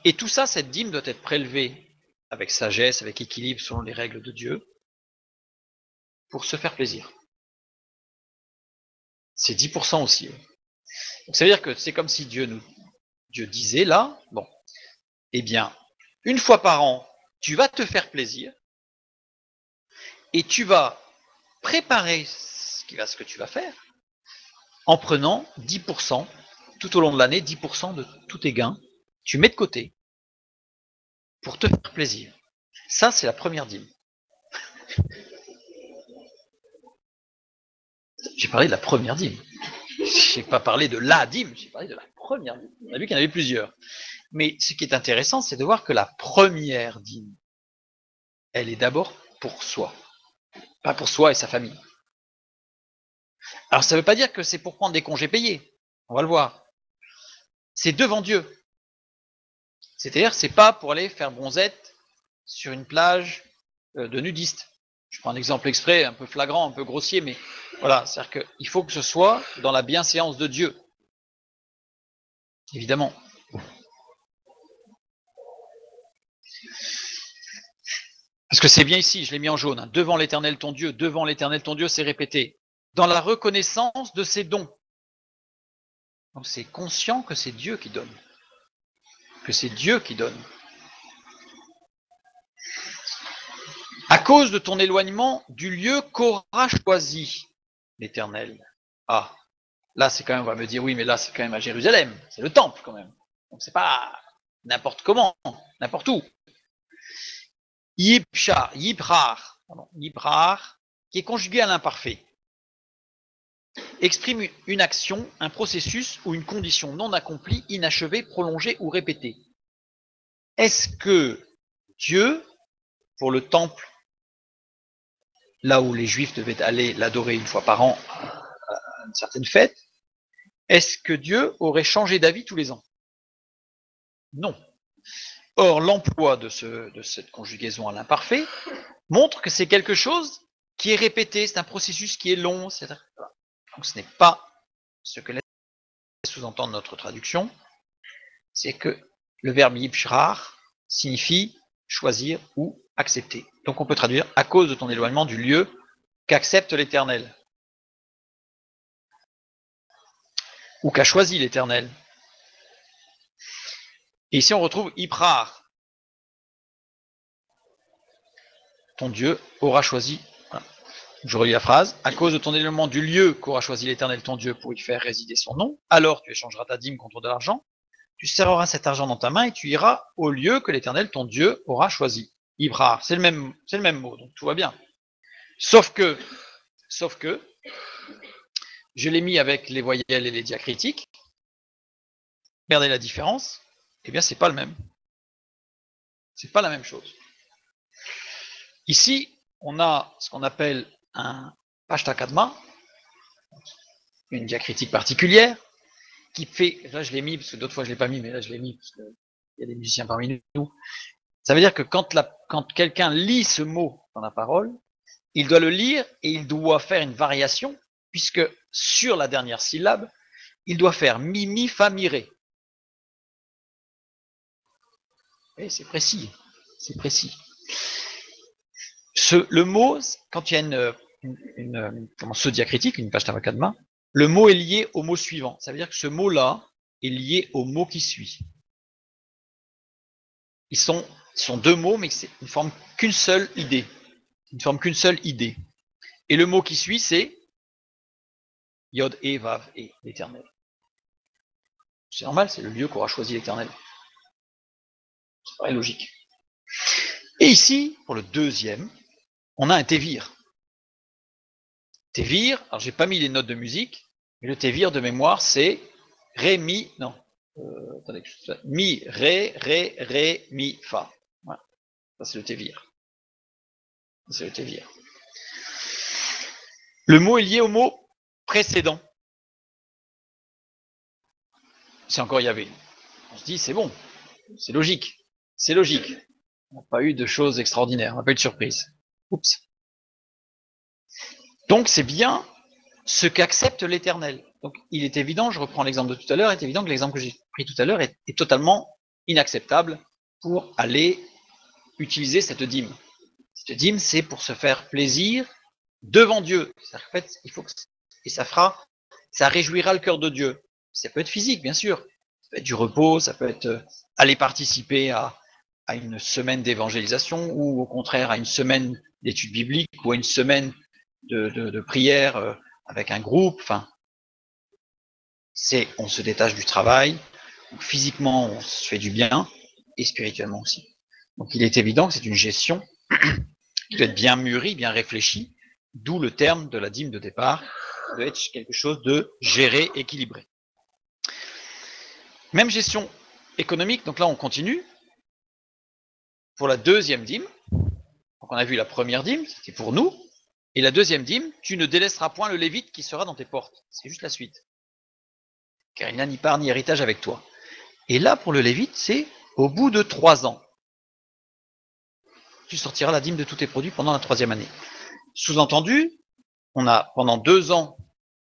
Et tout ça, cette dîme doit être prélevée avec sagesse, avec équilibre, selon les règles de Dieu, pour se faire plaisir. C'est 10% aussi. Donc ça veut dire que c'est comme si Dieu disait là, bon, eh bien, 1 fois par an, tu vas te faire plaisir, et tu vas préparer ce que tu vas faire, en prenant 10%, tout au long de l'année, 10% de tous tes gains, tu mets de côté, pour te faire plaisir. Ça, c'est la première dîme. J'ai parlé de la première dîme. Je n'ai pas parlé de la dîme, j'ai parlé de la première dîme. On a vu qu'il y en avait plusieurs. Mais ce qui est intéressant, c'est de voir que la première dîme, elle est d'abord pour soi. Pas pour soi et sa famille. Alors ça ne veut pas dire que c'est pour prendre des congés payés. On va le voir. C'est devant Dieu. C'est-à-dire, c'est pas pour aller faire bronzette sur une plage de nudistes. Je prends un exemple exprès, un peu flagrant, un peu grossier, mais voilà, c'est-à-dire qu'il faut que ce soit dans la bienséance de Dieu. Évidemment. Parce que c'est bien ici, je l'ai mis en jaune, hein, devant l'Éternel ton Dieu, c'est répété, dans la reconnaissance de ses dons. Donc c'est conscient que c'est Dieu qui donne. Que c'est Dieu qui donne. À cause de ton éloignement du lieu qu'aura choisi l'Éternel. Ah, là c'est quand même, on va me dire, oui, mais là c'est quand même à Jérusalem, c'est le temple quand même. Donc c'est pas n'importe comment, n'importe où. Yibshar, yibrar, qui est conjugué à l'imparfait, exprime une action, un processus ou une condition non accomplie, inachevée, prolongée ou répétée. Est-ce que Dieu, pour le temple, là où les Juifs devaient aller l'adorer une fois par an à une certaine fête, est-ce que Dieu aurait changé d'avis tous les ans? Non. Or, l'emploi de cette conjugaison à l'imparfait montre que c'est quelque chose qui est répété, c'est un processus qui est long, etc. Donc ce n'est pas ce que laisse sous-entendre notre traduction, c'est que le verbe yibshrar signifie choisir ou accepter. Donc on peut traduire à cause de ton éloignement du lieu qu'accepte l'Éternel. Ou qu'a choisi l'Éternel. Et ici on retrouve Ibrar. Ton Dieu aura choisi. Voilà. Je relis la phrase. À cause de ton éloignement du lieu qu'aura choisi l'Éternel ton Dieu pour y faire résider son nom, alors tu échangeras ta dîme contre de l'argent, tu serreras cet argent dans ta main et tu iras au lieu que l'Éternel ton Dieu aura choisi. Ibrar, c'est le même mot, donc tout va bien. Sauf que, je l'ai mis avec les voyelles et les diacritiques. Regardez la différence. Eh bien, c'est pas le même. C'est pas la même chose. Ici, on a ce qu'on appelle un pashtakadma, une diacritique particulière, qui fait, là je l'ai mis, parce que d'autres fois je l'ai pas mis, mais là je l'ai mis, parce qu'il y a des musiciens parmi nous. Ça veut dire que quand quelqu'un lit ce mot dans la parole, il doit le lire et il doit faire une variation, puisque sur la dernière syllabe, il doit faire mi, mi, fa, mi, ré. Et c'est précis, c'est précis. Le mot, quand il y a ce diacritique, une page Tavakadma, le mot est lié au mot suivant. Ça veut dire que ce mot-là est lié au mot qui suit. Ils sont deux mots, mais ils ne forment qu'une seule idée. Ils ne forment qu'une seule idée. Et le mot qui suit, c'est Yod et Vav et l'Éternel. C'est normal, c'est le lieu qu'aura choisi l'Éternel. Ça paraît logique. Et ici, pour le deuxième, on a un Tevir. Tevir, alors j'ai pas mis les notes de musique, mais le Tevir de mémoire, c'est Ré, Mi, non. Attendez, Mi, Ré, Ré, Ré, Mi, Fa. Voilà. Ça, c'est le Tevir. C'est le Tevir. Le mot est lié au mot précédent. C'est encore Yahvé. On se dit, c'est bon, c'est logique. C'est logique. On n'a pas eu de choses extraordinaires, on n'a pas eu de surprise. Oups. Donc c'est bien ce qu'accepte l'Éternel. Donc il est évident, je reprends l'exemple de tout à l'heure, il est évident que l'exemple que j'ai pris tout à l'heure est totalement inacceptable pour aller utiliser cette dîme. Cette dîme, c'est pour se faire plaisir devant Dieu. En fait, il faut que, et ça réjouira le cœur de Dieu. Ça peut être physique, bien sûr. Ça peut être du repos, ça peut être aller participer à une semaine d'évangélisation ou au contraire à une semaine d'études bibliques ou à une semaine de prière avec un groupe. Enfin, on se détache du travail, physiquement on se fait du bien et spirituellement aussi. Donc il est évident que c'est une gestion qui doit être bien mûrie, bien réfléchie, d'où le terme de la dîme de départ, qui doit être quelque chose de géré, équilibré. Même gestion économique, donc là on continue. Pour la deuxième dîme, donc on a vu la première dîme, c'était pour nous, et la deuxième dîme, tu ne délaisseras point le lévite qui sera dans tes portes. C'est juste la suite. Car il n'a ni part ni héritage avec toi. Et là, pour le lévite, c'est au bout de 3 ans. Tu sortiras la dîme de tous tes produits pendant la 3e année. Sous-entendu, on a pendant 2 ans,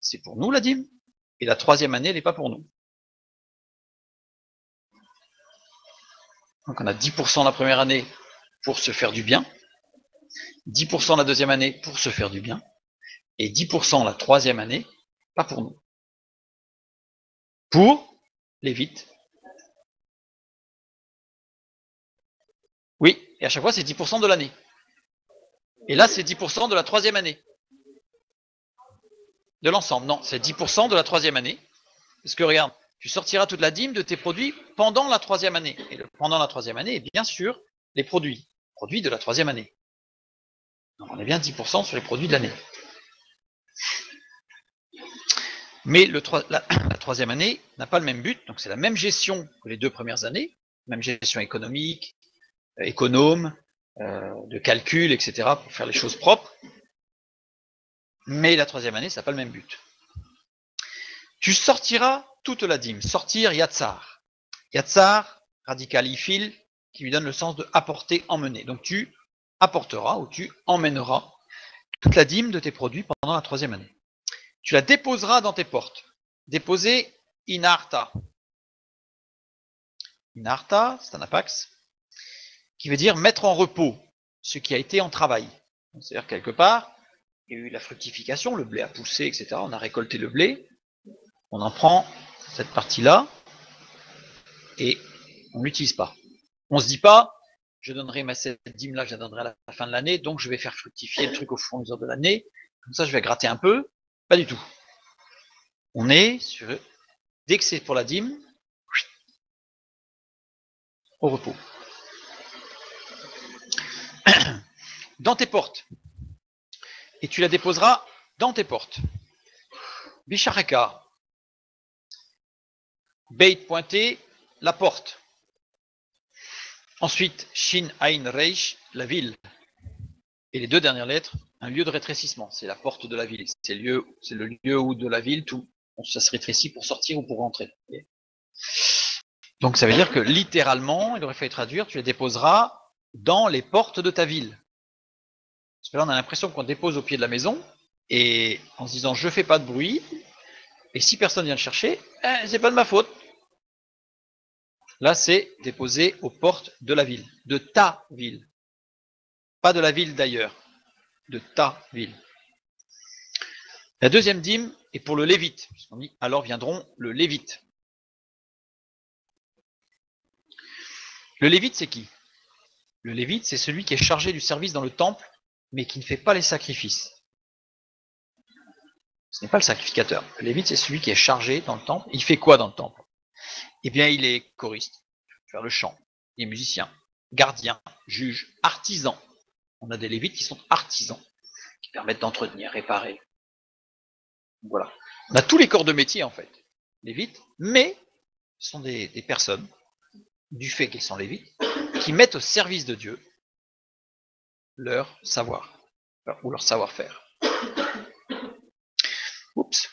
c'est pour nous la dîme, et la 3e année, elle n'est pas pour nous. Donc on a 10% la première année pour se faire du bien, 10% la 2e année pour se faire du bien, et 10% la 3e année, pas pour nous. Pour lévite. Oui, et à chaque fois c'est 10% de l'année. Et là c'est 10% de la 3e année. De l'ensemble, non, c'est 10% de la 3e année. Parce que regarde, tu sortiras toute la dîme de tes produits pendant la 3e année. Et pendant la 3e année, bien sûr, les produits. produits de la troisième année. Donc on est bien 10% sur les produits de l'année. Mais la troisième année n'a pas le même but, donc c'est la même gestion que les 2 premières années, même gestion économique, économe, de calcul, etc., pour faire les choses propres. Mais la troisième année, ça n'a pas le même but. Tu sortiras toute la dîme. Sortir, yatsar. Yatsar, radical ifil, qui lui donne le sens de apporter, emmener. Donc tu apporteras ou tu emmèneras toute la dîme de tes produits pendant la troisième année. Tu la déposeras dans tes portes. Déposer inarta. Inarta, c'est un apax, qui veut dire mettre en repos ce qui a été en travail. C'est-à-dire quelque part, il y a eu la fructification, le blé a poussé, etc. On a récolté le blé, on en prend cette partie-là et on ne l'utilise pas. On ne se dit pas, je donnerai cette dîme-là, je la donnerai à la fin de l'année, donc je vais faire fructifier le truc au fournisseur de l'année, comme ça je vais gratter un peu. Pas du tout. On est sur, dès que c'est pour la dîme, au repos. Dans tes portes. Et tu la déposeras dans tes portes. Bishareka. Beit pointé, la porte. Ensuite, Shin Ain Reish, la ville. Et les 2 dernières lettres, un lieu de rétrécissement. C'est la porte de la ville. C'est le lieu où de la ville, tout, ça se rétrécit pour sortir ou pour rentrer. Donc ça veut dire que littéralement, il aurait fallu traduire, tu les déposeras dans les portes de ta ville. Parce que là, on a l'impression qu'on dépose au pied de la maison, et en se disant, je fais pas de bruit, et si personne vient le chercher, c'est pas de ma faute. Là, c'est déposé aux portes de la ville, de ta ville. Pas de la ville d'ailleurs, de ta ville. La deuxième dîme est pour le lévite. On dit, alors viendront le lévite. Le lévite, c'est qui? Le lévite, c'est celui qui est chargé du service dans le temple, mais qui ne fait pas les sacrifices. Ce n'est pas le sacrificateur. Le lévite, c'est celui qui est chargé dans le temple. Il fait quoi dans le temple? Eh bien, il est choriste, faire le chant, il est musicien, gardien, juge, artisan. On a des lévites qui sont artisans, qui permettent d'entretenir, réparer. Voilà. On a tous les corps de métier, en fait, lévites, mais ce sont des personnes, du fait qu'ils sont lévites, qui mettent au service de Dieu leur savoir, ou leur savoir-faire. Oups.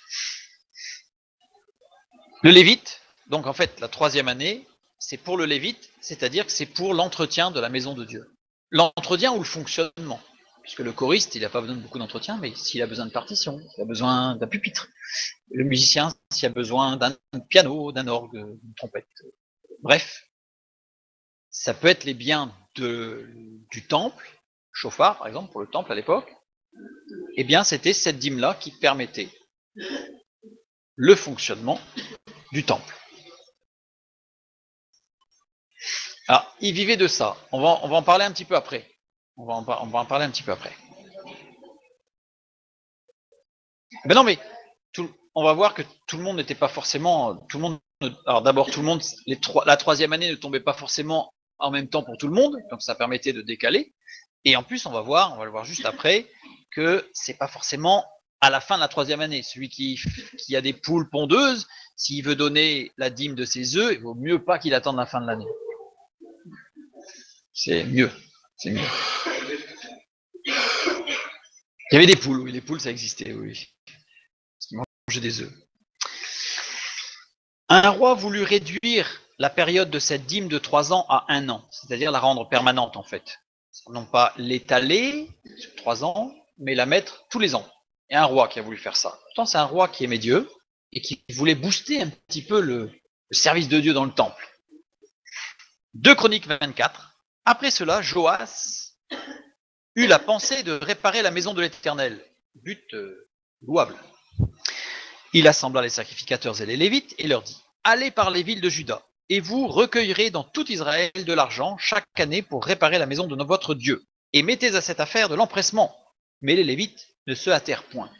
Le lévite, donc en fait, la troisième année, c'est pour le lévite, c'est-à-dire que c'est pour l'entretien de la maison de Dieu. L'entretien ou le fonctionnement. Puisque le choriste, il n'a pas besoin de beaucoup d'entretien, mais s'il a besoin de partition, s'il a besoin d'un pupitre. Le musicien, s'il a besoin d'un piano, d'un orgue, d'une trompette. Bref, ça peut être les biens du temple, chauffard par exemple, pour le temple à l'époque. Eh bien, c'était cette dîme-là qui permettait le fonctionnement du temple. Alors, ils vivaient de ça. On va en parler un petit peu après. On va en parler un petit peu après. Ben non, mais on va voir que tout le monde n'était pas forcément... alors d'abord, tout le monde, la troisième année ne tombait pas forcément en même temps pour tout le monde, donc ça permettait de décaler. Et en plus, on va le voir juste après, que c'est pas forcément à la fin de la troisième année. Celui qui a des poules pondeuses, s'il veut donner la dîme de ses œufs, il vaut mieux pas qu'il attende la fin de l'année. C'est mieux. C'est mieux. Il y avait des poules, oui, les poules ça existait, oui. Ils mangeaient des œufs. Un roi voulut réduire la période de cette dîme de 3 ans à 1 an, c'est-à-dire la rendre permanente en fait. Non pas l'étaler sur 3 ans, mais la mettre tous les ans. Et un roi qui a voulu faire ça. Pourtant, c'est un roi qui aimait Dieu et qui voulait booster un petit peu le service de Dieu dans le temple. 2 Chroniques 24. Après cela, Joas eut la pensée de réparer la maison de l'Éternel. But louable. Il assembla les sacrificateurs et les Lévites et leur dit, allez par les villes de Juda, et vous recueillerez dans tout Israël de l'argent chaque année pour réparer la maison de votre Dieu. Et mettez à cette affaire de l'empressement. Mais les Lévites ne se hâtèrent point.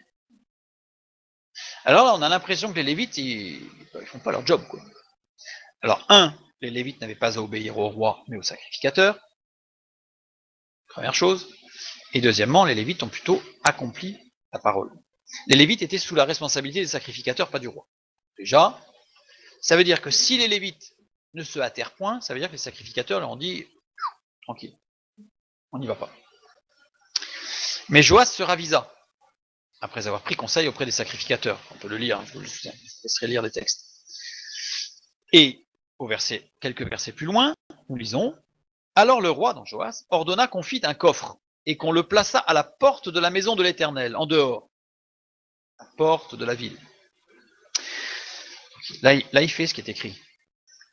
Alors là, on a l'impression que les Lévites, ils font pas leur job, quoi. Alors, les Lévites n'avaient pas à obéir au roi, mais au sacrificateur. Première chose. Et deuxièmement, les Lévites ont plutôt accompli la parole. Les Lévites étaient sous la responsabilité des sacrificateurs, pas du roi. Déjà, ça veut dire que si les Lévites ne se hâtèrent point, ça veut dire que les sacrificateurs leur ont dit « tranquille, on n'y va pas ». Mais Joas se ravisa, après avoir pris conseil auprès des sacrificateurs. On peut le lire, je vous laisserai lire les textes. Et quelques versets plus loin, nous lisons « Alors le roi, donc Joas, ordonna qu'on fît un coffre et qu'on le plaça à la porte de la maison de l'Éternel, en dehors, la porte de la ville. » Là, il fait ce qui est écrit.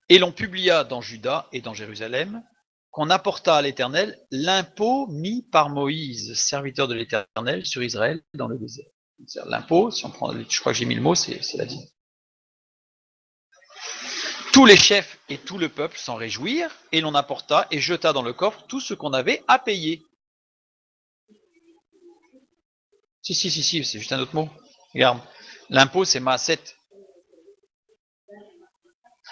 Et l'on publia dans Juda et dans Jérusalem qu'on apporta à l'Éternel l'impôt mis par Moïse, serviteur de l'Éternel, sur Israël dans le désert. L'impôt, si on prend, je crois que j'ai mis le mot, c'est la dîme. Tous les chefs et tout le peuple s'en réjouirent, et l'on apporta et jeta dans le coffre tout ce qu'on avait à payer. Si, c'est juste un autre mot. Regarde, l'impôt c'est Maaset.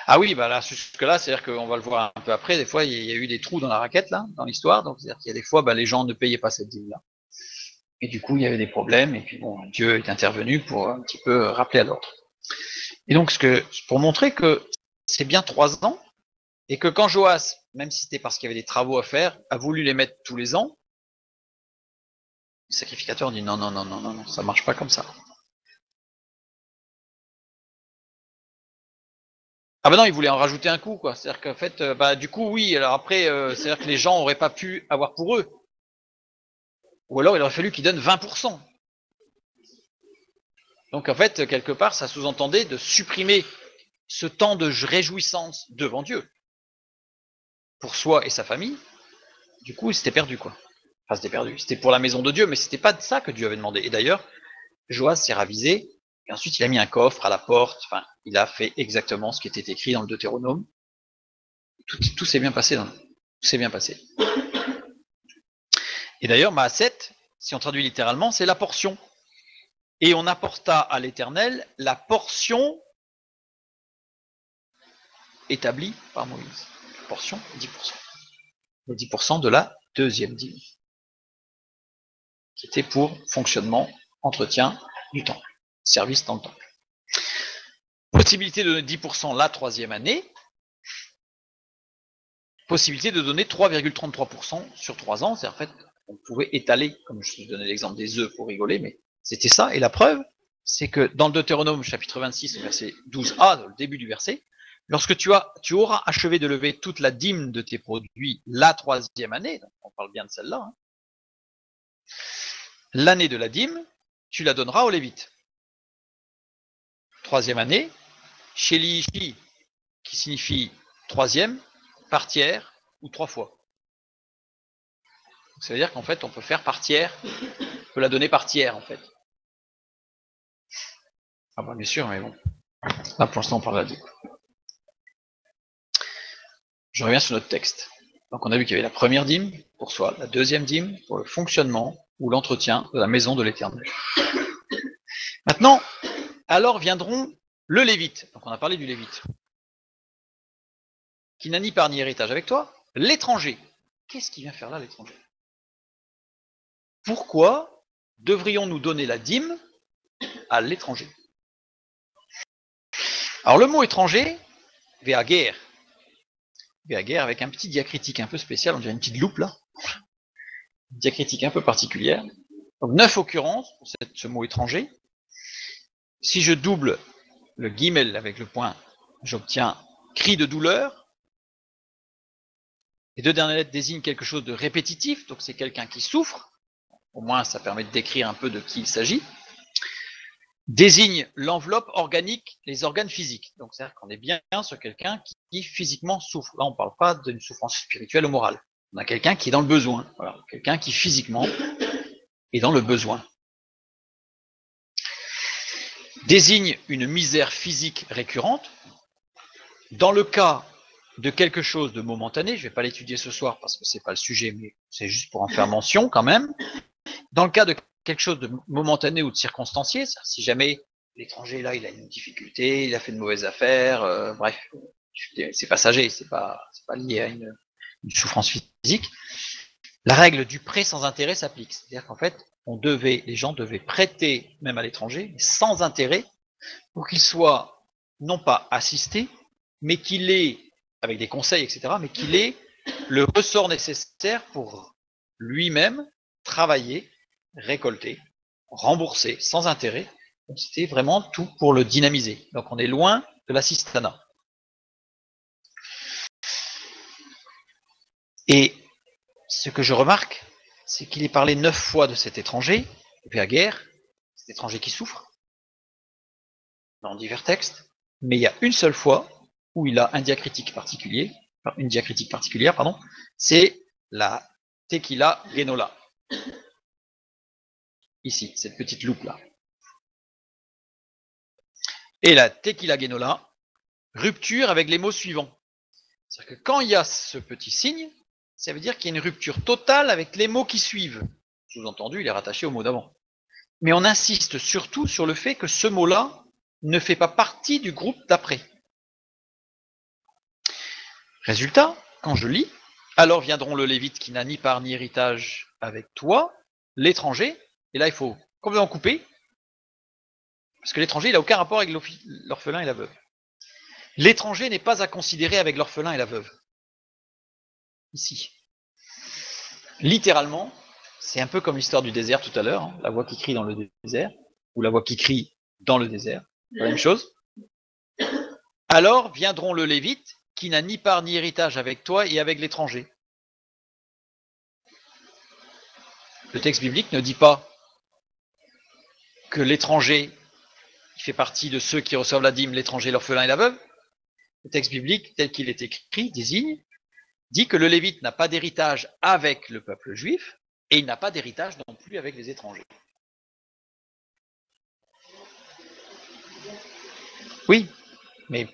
Ah oui, bah là, jusque-là, c'est-à-dire qu'on va le voir un peu après, des fois, il y a eu des trous dans la raquette, là, dans l'histoire, donc c'est-à-dire qu'il y a des fois, bah, les gens ne payaient pas cette dîme-là. Et du coup, il y avait des problèmes, et puis bon, Dieu est intervenu pour un petit peu rappeler à l'ordre. Et donc, pour montrer que c'est bien 3 ans, et que quand Joas, même si c'était parce qu'il y avait des travaux à faire, a voulu les mettre tous les ans, le sacrificateur dit non, ça marche pas comme ça. Ah ben non, il voulait en rajouter un coup, quoi. C'est-à-dire qu'en fait, du coup, oui, alors après, c'est-à-dire que les gens n'auraient pas pu avoir pour eux. Ou alors, il aurait fallu qu'ils donnent 20%. Donc en fait, quelque part, ça sous-entendait de supprimer ce temps de réjouissance devant Dieu, pour soi et sa famille. Du coup, c'était perdu, quoi. Enfin, c'était perdu. C'était pour la maison de Dieu, mais c'était pas de ça que Dieu avait demandé. Et d'ailleurs, Joas s'est ravisé, et ensuite il a mis un coffre à la porte, enfin, il a fait exactement ce qui était écrit dans le Deutéronome. Tout s'est bien passé. Tout s'est bien passé. Et d'ailleurs, Maaset, si on traduit littéralement, c'est la portion. Et on apporta à l'Éternel la portion établie par Moïse. Portion, 10%. Le 10% de la deuxième dîme, qui était pour fonctionnement, entretien du temple, service dans le temple. Possibilité de donner 10% la troisième année, possibilité de donner 3,33% sur 3 ans, c'est en fait, on pouvait étaler, comme je vous donnais l'exemple des œufs pour rigoler, mais c'était ça, et la preuve, c'est que dans le Deutéronome chapitre 26, verset 12a, dans le début du verset, lorsque tu auras achevé de lever toute la dîme de tes produits la troisième année, on parle bien de celle-là, hein, l'année de la dîme, tu la donneras aux Lévites. Troisième année, Shelishi, qui signifie troisième, par tiers ou 3 fois. Ça veut dire qu'en fait, on peut faire par tiers, on peut la donner par tiers, en fait. Ah bah bien sûr, mais bon. Là, pour l'instant, on parle de la dîme. Je reviens sur notre texte. Donc on a vu qu'il y avait la première dîme pour soi, la deuxième dîme pour le fonctionnement ou l'entretien de la maison de l'Éternel. Maintenant, alors viendront le Lévite. Donc on a parlé du Lévite. Qui n'a ni part ni héritage avec toi, l'étranger. Qu'est-ce qu'il vient faire là, l'étranger? Pourquoi devrions-nous donner la dîme à l'étranger? Alors le mot étranger, ve'ager avec un petit diacritique un peu spécial, on dirait une petite loupe là, une diacritique un peu particulière. Donc 9 occurrences pour ce mot étranger. Si je double le guimel avec le point, j'obtiens cri de douleur. Les 2 dernières lettres désignent quelque chose de répétitif, donc c'est quelqu'un qui souffre. Au moins, ça permet de décrire un peu de qui il s'agit. Désigne l'enveloppe organique, les organes physiques. Donc, c'est-à-dire qu'on est bien sur quelqu'un qui physiquement souffre. Là, on ne parle pas d'une souffrance spirituelle ou morale. On a quelqu'un qui est dans le besoin. Voilà. Quelqu'un qui physiquement est dans le besoin. Désigne une misère physique récurrente. Dans le cas de quelque chose de momentané, je ne vais pas l'étudier ce soir parce que ce n'est pas le sujet, mais c'est juste pour en faire mention quand même. Dans le cas de quelque chose de momentané ou de circonstancié, si jamais l'étranger là, il a une difficulté, il a fait de mauvaises affaires, bref, c'est passager, c'est pas lié à une souffrance physique. la règle du prêt sans intérêt s'applique. C'est-à-dire qu'en fait, les gens devaient prêter, même à l'étranger, sans intérêt, pour qu'il soit non pas assisté, mais qu'il ait, avec des conseils, etc., mais qu'il ait le ressort nécessaire pour lui-même travailler, récolter, rembourser sans intérêt. Donc c'était vraiment tout pour le dynamiser. Donc on est loin de l'assistanat. Et ce que je remarque, c'est qu'il est parlé 9 fois de cet étranger, depuis la guerre, cet étranger qui souffre, dans divers textes, mais il y a une seule fois où il a un diacritique particulier, une diacritique particulière, pardon, c'est la tequila genola. Ici, cette petite loupe là. Et la tequila genola, rupture avec les mots suivants. C'est-à-dire que quand il y a ce petit signe, ça veut dire qu'il y a une rupture totale avec les mots qui suivent. Sous-entendu, il est rattaché au mot d'avant. Mais on insiste surtout sur le fait que ce mot-là ne fait pas partie du groupe d'après. Résultat, quand je lis, alors viendront le lévite qui n'a ni part ni héritage avec toi, l'étranger, et là il faut complètement couper, parce que l'étranger il n'a aucun rapport avec l'orphelin et la veuve. L'étranger n'est pas à considérer avec l'orphelin et la veuve. Ici. Littéralement, c'est un peu comme l'histoire du désert tout à l'heure, hein, la voix qui crie dans le désert, ou la voix qui crie dans le désert, la même chose. Alors viendront le lévite qui n'a ni part ni héritage avec toi et avec l'étranger. Le texte biblique ne dit pas que l'étranger il fait partie de ceux qui reçoivent la dîme, l'étranger, l'orphelin et la veuve. Le texte biblique, tel qu'il est écrit, dit que le lévite n'a pas d'héritage avec le peuple juif et il n'a pas d'héritage non plus avec les étrangers. Oui, mais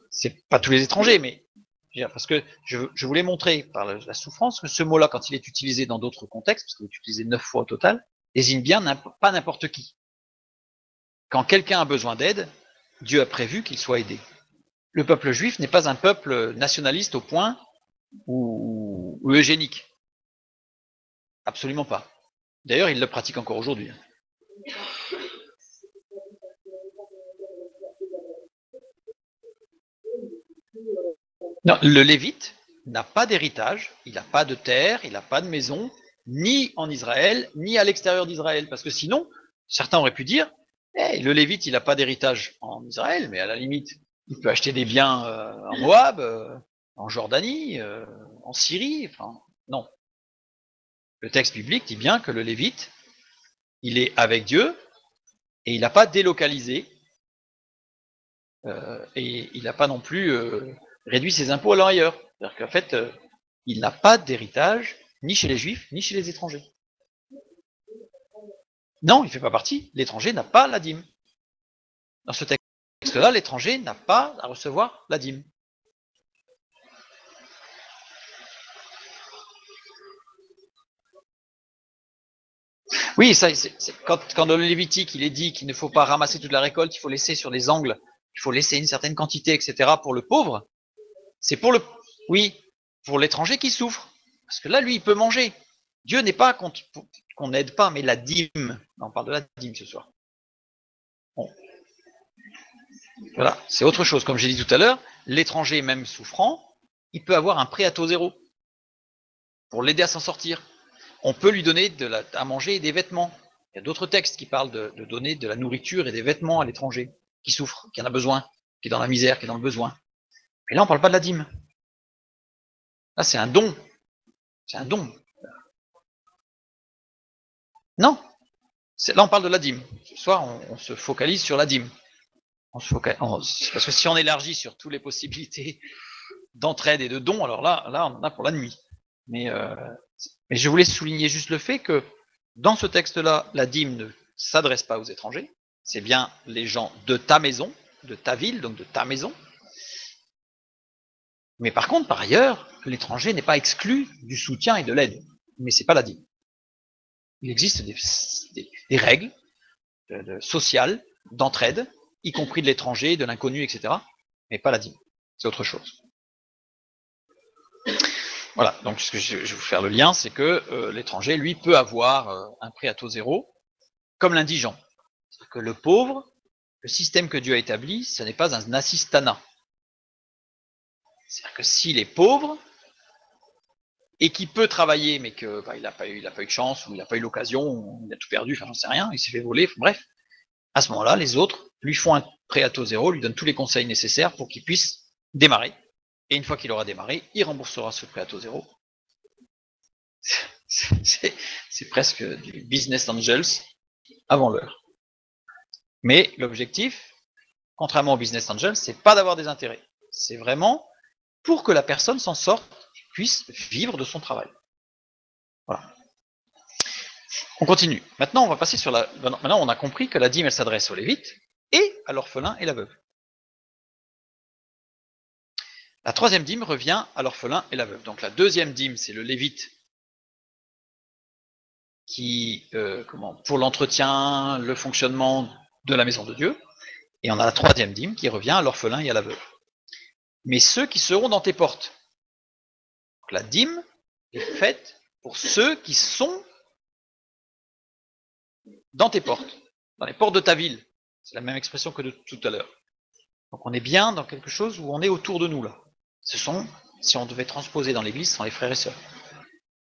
c'est pas tous les étrangers, mais parce que je voulais montrer par la souffrance que ce mot-là, quand il est utilisé dans d'autres contextes, parce qu'il est utilisé 9 fois au total, désigne bien pas n'importe qui. Quand quelqu'un a besoin d'aide, Dieu a prévu qu'il soit aidé. Le peuple juif n'est pas un peuple nationaliste au point ou eugénique. Absolument pas. D'ailleurs, il le pratique encore aujourd'hui. Non, le lévite n'a pas d'héritage, il n'a pas de terre, il n'a pas de maison, ni en Israël, ni à l'extérieur d'Israël. Parce que sinon, certains auraient pu dire, le lévite, il n'a pas d'héritage en Israël, mais à la limite, il peut acheter des biens en Moab, en Jordanie, en Syrie. Enfin, non. Le texte biblique dit bien que le lévite, il est avec Dieu et il n'a pas délocalisé et il n'a pas non plus réduit ses impôts à l'ailleurs. C'est-à-dire qu'en fait, il n'a pas d'héritage ni chez les juifs ni chez les étrangers. Non, il ne fait pas partie. L'étranger n'a pas la dîme. Dans ce texte-là, l'étranger n'a pas à recevoir la dîme. Oui, ça, quand dans le Lévitique, il est dit qu'il ne faut pas ramasser toute la récolte, il faut laisser sur les angles, il faut laisser une certaine quantité, etc. pour le pauvre, c'est pour pour l'étranger qui souffre. Parce que là, lui, il peut manger. Dieu n'est pas qu'on n'aide pas, mais la dîme. On parle de la dîme ce soir. Bon. Voilà, c'est autre chose. Comme j'ai dit tout à l'heure, l'étranger, même souffrant, il peut avoir un prêt à taux zéro pour l'aider à s'en sortir. On peut lui donner à manger et des vêtements. Il y a d'autres textes qui parlent de donner de la nourriture et des vêtements à l'étranger qui souffre, qui en a besoin, qui est dans la misère, qui est dans le besoin. Mais là, on ne parle pas de la dîme. Là, c'est un don. C'est un don. Non. Là, on parle de la dîme. Ce soir, on se focalise sur la dîme. Parce que si on élargit sur toutes les possibilités d'entraide et de dons, alors là, on en a pour la nuit. Mais je voulais souligner juste le fait que dans ce texte-là, la dîme ne s'adresse pas aux étrangers. C'est bien les gens de ta maison, de ta ville, donc de ta maison. Mais par contre, par ailleurs, l'étranger n'est pas exclu du soutien et de l'aide. Mais c'est pas la dîme. Il existe des règles sociales d'entraide, y compris de l'étranger, de l'inconnu, etc. Mais pas la dîme. C'est autre chose. Voilà, donc ce que je vais vous faire le lien, c'est que l'étranger, lui, peut avoir un prêt à taux zéro, comme l'indigent. C'est-à-dire que le pauvre, le système que Dieu a établi, ce n'est pas un assistanat. C'est-à-dire que s'il est pauvre, et qui peut travailler, mais que il n'a pas eu de chance, ou il n'a pas eu l'occasion, il a tout perdu, enfin j'en sais rien, il s'est fait voler, bref, à ce moment-là, les autres lui font un prêt à taux zéro, lui donnent tous les conseils nécessaires pour qu'il puisse démarrer. Et une fois qu'il aura démarré, il remboursera ce prêt à taux zéro. C'est presque du business angels avant l'heure. Mais l'objectif, contrairement au business angels, c'est pas d'avoir des intérêts. C'est vraiment pour que la personne s'en sorte et puisse vivre de son travail. Voilà. On continue. Maintenant, on va passer sur la. Maintenant, on a compris que la dîme, elle s'adresse aux lévites et à l'orphelin et la veuve. La troisième dîme revient à l'orphelin et la veuve. Donc la deuxième dîme, c'est le lévite qui, pour l'entretien, le fonctionnement de la maison de Dieu. Et on a la troisième dîme qui revient à l'orphelin et à la veuve. Mais ceux qui seront dans tes portes. Donc la dîme est faite pour ceux qui sont dans tes portes, dans les portes de ta ville. C'est la même expression que de tout à l'heure. Donc on est bien dans quelque chose où on est autour de nous là. Ce sont, si on devait transposer dans l'église, ce sont les frères et sœurs.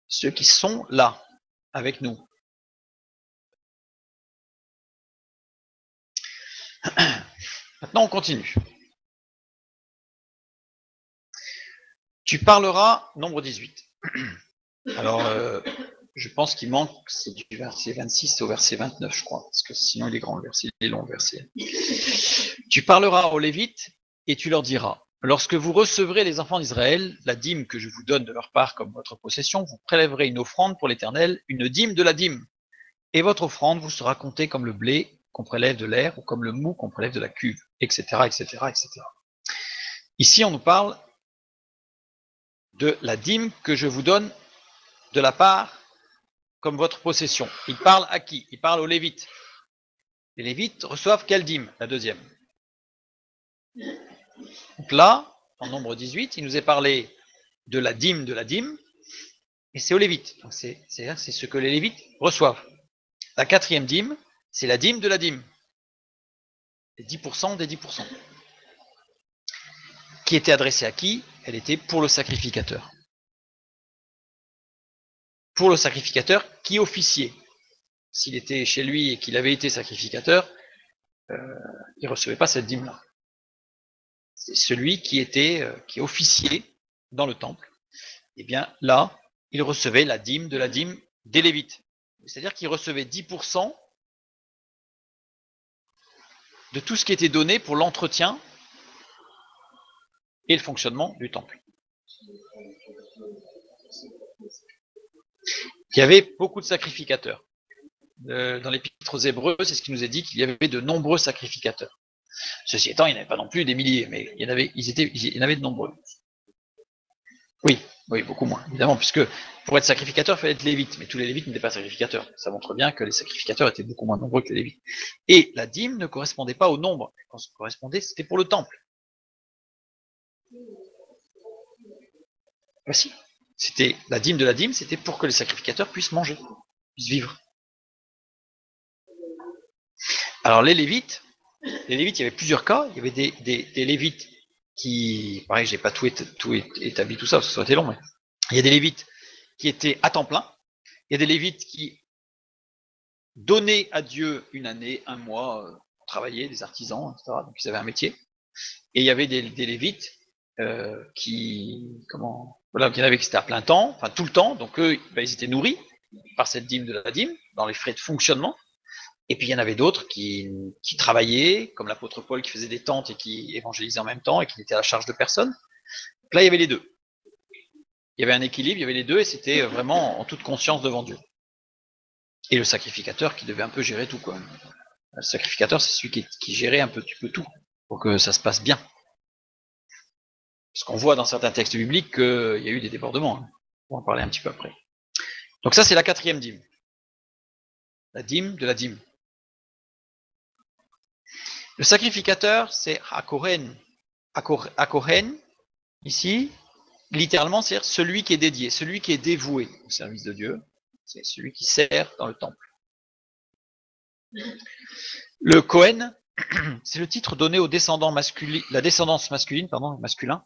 Ceux qui sont là, avec nous. Maintenant on continue. Tu parleras, nombre 18. Alors, je pense qu'il manque, c'est du verset 26 au verset 29, je crois, parce que sinon il est grand le verset, il est long le verset. Tu parleras aux Lévites et tu leur diras, lorsque vous recevrez les enfants d'Israël, la dîme que je vous donne de leur part comme votre possession, vous prélèverez une offrande pour l'Éternel, une dîme de la dîme. Et votre offrande vous sera comptée comme le blé qu'on prélève de l'air ou comme le mou qu'on prélève de la cuve, etc., etc., etc. Ici, on nous parle de la dîme que je vous donne de la part comme votre possession. Il parle à qui? Il parle aux Lévites. Les Lévites reçoivent quelle dîme? La deuxième. Donc là, en nombre 18, il nous est parlé de la dîme, et c'est aux Lévites. Donc c'est ce que les Lévites reçoivent. La quatrième dîme, c'est la dîme de la dîme. Les 10% des 10%. Qui était adressée à qui? Elle était pour le sacrificateur. Pour le sacrificateur qui officiait. S'il était chez lui et qu'il avait été sacrificateur, il ne recevait pas cette dîme-là. C'est celui qui était qui officiait dans le temple. Et bien là, il recevait la dîme des Lévites. C'est-à-dire qu'il recevait 10% de tout ce qui était donné pour l'entretien et le fonctionnement du temple. Il y avait beaucoup de sacrificateurs. Dans l'épître aux Hébreux, c'est ce qui nous est dit qu'il y avait de nombreux sacrificateurs. Ceci étant, il n'y en avait pas non plus des milliers, mais il y en avait de nombreux. Oui, beaucoup moins, évidemment, puisque pour être sacrificateur, il fallait être lévite, mais tous les lévites n'étaient pas sacrificateurs. Ça montre bien que les sacrificateurs étaient beaucoup moins nombreux que les lévites. Et la dîme ne correspondait pas au nombre. Quand ça correspondait, c'était pour le temple. Voici. C'était la dîme de la dîme, c'était pour que les sacrificateurs puissent manger, puissent vivre. Alors les lévites, il y avait plusieurs cas. Il y avait des lévites qui, pareil, j'ai pas tout établi tout ça, parce que ça aurait été long, mais il y a des lévites qui étaient à temps plein. Il y a des lévites qui donnaient à Dieu une année, un mois, travailler, des artisans, etc. Donc ils avaient un métier. Et il y avait des lévites qui étaient à plein temps, enfin tout le temps. Donc eux, ils étaient nourris par cette dîme de la dîme, dans les frais de fonctionnement. Et puis il y en avait d'autres qui travaillaient, comme l'apôtre Paul qui faisait des tentes et qui évangélisait en même temps et qui n'était à la charge de personne. Donc là, il y avait les deux. Il y avait un équilibre, il y avait les deux, et c'était vraiment en toute conscience devant Dieu. Et le sacrificateur qui devait un peu gérer tout, quoi. Le sacrificateur, c'est celui qui gérait un peu tout, pour que ça se passe bien. Parce qu'on voit dans certains textes bibliques qu'il y a eu des débordements. Hein. On va en parler un petit peu après. Donc ça, c'est la quatrième dîme. La dîme de la dîme. Le sacrificateur, c'est Akoren. Akoren, ici, littéralement, c'est-à-dire celui qui est dédié, celui qui est dévoué au service de Dieu, c'est celui qui sert dans le temple. Le Kohen, c'est le titre donné aux descendants masculins, la descendance masculine, masculin,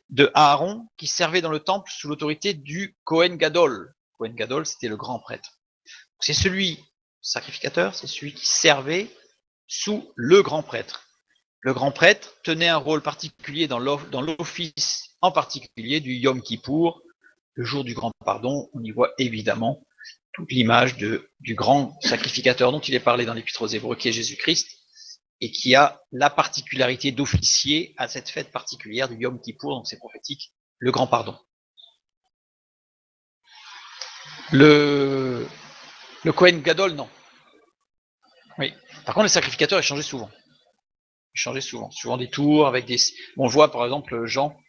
de Aaron, qui servait dans le temple sous l'autorité du Kohen Gadol. Kohen Gadol, c'était le grand prêtre. C'est celui, sacrificateur, c'est celui qui servait sous le grand prêtre. Le grand prêtre tenait un rôle particulier dans l'office, en particulier du Yom Kippour, le jour du grand pardon. On y voit évidemment toute l'image du grand sacrificateur dont il est parlé dans l'Épître aux Hébreux, qui est Jésus-Christ, et qui a la particularité d'officier à cette fête particulière du Yom Kippour, donc c'est prophétique, le grand pardon. Le Kohen Gadol, non. Oui. Par contre, les sacrificateurs, ils changeaient souvent. Souvent des tours avec des. Bon, on voit par exemple Jean,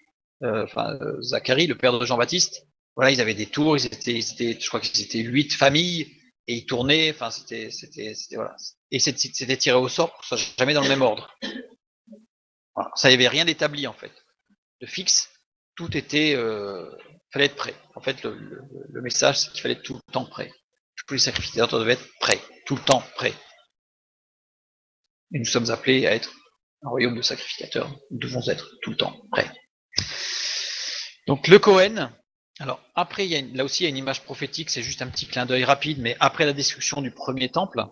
Zacharie, le père de Jean-Baptiste. Voilà, ils avaient des tours, je crois qu'ils étaient 8 familles et ils tournaient. Enfin, c'était voilà. Et c'était tiré au sort, pour que ce soit jamais dans le même ordre. Voilà. Ça, il n'y avait rien d'établi en fait, de fixe. Tout était, fallait être prêt. En fait, le message, c'est qu'il fallait être tout le temps prêt. Tous les sacrificateurs devaient être prêts, tout le temps prêts. Et nous sommes appelés à être un royaume de sacrificateurs. Nous devons être tout le temps prêts. Donc le Kohen, alors après, là aussi il y a une image prophétique, c'est juste un petit clin d'œil rapide, mais après la destruction du premier temple,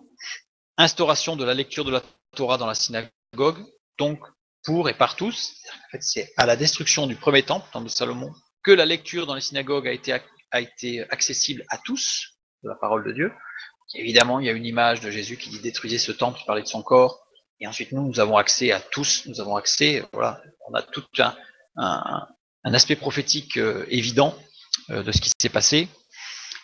instauration de la lecture de la Torah dans la synagogue, donc pour et par tous. En fait, c'est à la destruction du premier temple, temple de Salomon, que la lecture dans les synagogues a été accessible à tous, de la parole de Dieu. Évidemment, il y a une image de Jésus qui dit détruisez ce temple, qui parlait de son corps, et ensuite nous avons accès à tous, nous avons accès, voilà, on a tout un aspect prophétique évident de ce qui s'est passé.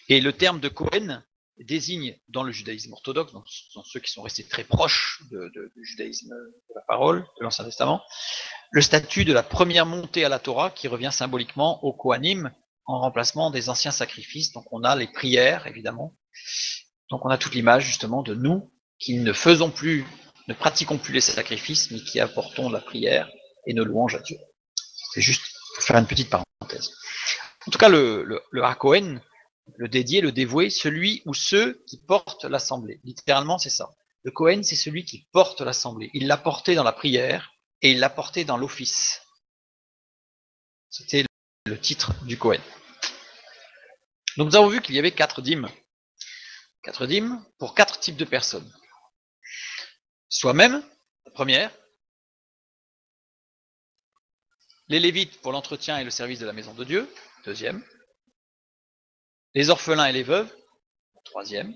Et le terme de Kohen désigne dans le judaïsme orthodoxe, donc ce sont ceux qui sont restés très proches du judaïsme de la parole, de l'Ancien Testament, le statut de la première montée à la Torah qui revient symboliquement au Kohanim en remplacement des anciens sacrifices. Donc on a les prières, évidemment. Donc on a toute l'image justement de nous qui ne pratiquons plus les sacrifices, mais qui apportons la prière et nos louanges à Dieu. C'est juste pour faire une petite parenthèse. En tout cas, le HaKohen, le dédié, le dévoué, celui ou ceux qui portent l'assemblée. Littéralement, c'est ça. Le Kohen, c'est celui qui porte l'assemblée. Il l'a porté dans la prière et il l'a porté dans l'office. C'était le titre du Kohen. Donc nous avons vu qu'il y avait 4 dîmes. 4 dîmes pour 4 types de personnes. Soi-même, la première. Les Lévites pour l'entretien et le service de la maison de Dieu, deuxième. Les orphelins et les veuves, troisième.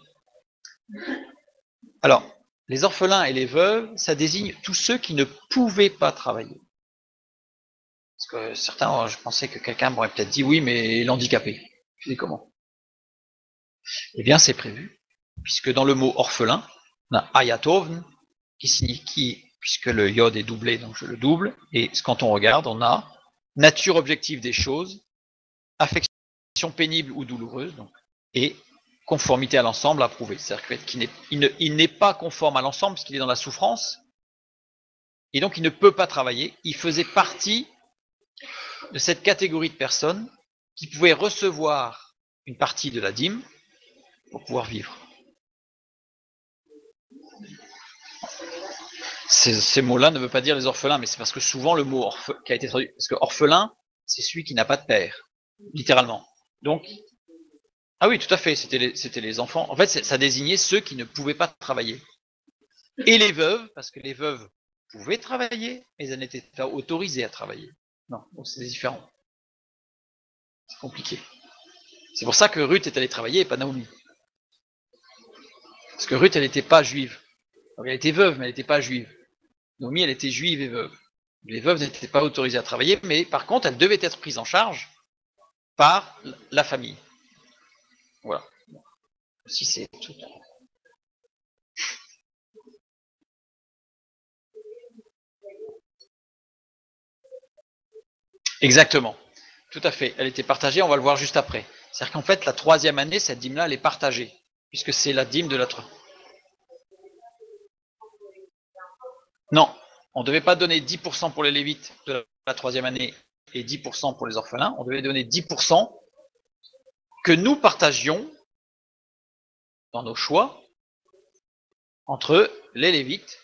Alors, les orphelins et les veuves, ça désigne tous ceux qui ne pouvaient pas travailler. Parce que certains, je pensais que quelqu'un m'aurait peut-être dit oui, mais l'handicapé. Je dis comment? Eh bien, c'est prévu, puisque dans le mot orphelin, on a ayatovn, qui signifie, puisque le yod est doublé, donc je le double, et quand on regarde, on a nature objective des choses, affection pénible ou douloureuse, donc, et conformité à l'ensemble approuvée. C'est-à-dire qu'il n'est pas conforme à l'ensemble parce qu'il est dans la souffrance, et donc il ne peut pas travailler. Il faisait partie de cette catégorie de personnes qui pouvaient recevoir une partie de la dîme pour pouvoir vivre. Ces mots-là ne veulent pas dire les orphelins, mais c'est parce que souvent le mot qui a été traduit, parce que orphelin, c'est celui qui n'a pas de père, littéralement. Donc, ah oui, tout à fait, c'était les enfants. En fait, ça désignait ceux qui ne pouvaient pas travailler. Et les veuves, parce que les veuves pouvaient travailler, mais elles n'étaient pas autorisées à travailler. Non, donc c'est différent. C'est compliqué. C'est pour ça que Ruth est allée travailler et pas Naomi. Parce que Ruth, elle n'était pas juive. Donc, elle était veuve, mais elle n'était pas juive. Naomi, elle était juive et veuve. Les veuves n'étaient pas autorisées à travailler, mais par contre, elles devaient être prises en charge par la famille. Voilà. Si c'est tout. Exactement. Tout à fait. Elle était partagée, on va le voir juste après. C'est-à-dire qu'en fait, la 3e année, cette dîme-là, elle est partagée, puisque c'est la dîme de la 3. Non, on ne devait pas donner 10% pour les Lévites de la 3e année et 10% pour les orphelins, on devait donner 10% que nous partagions dans nos choix entre les Lévites.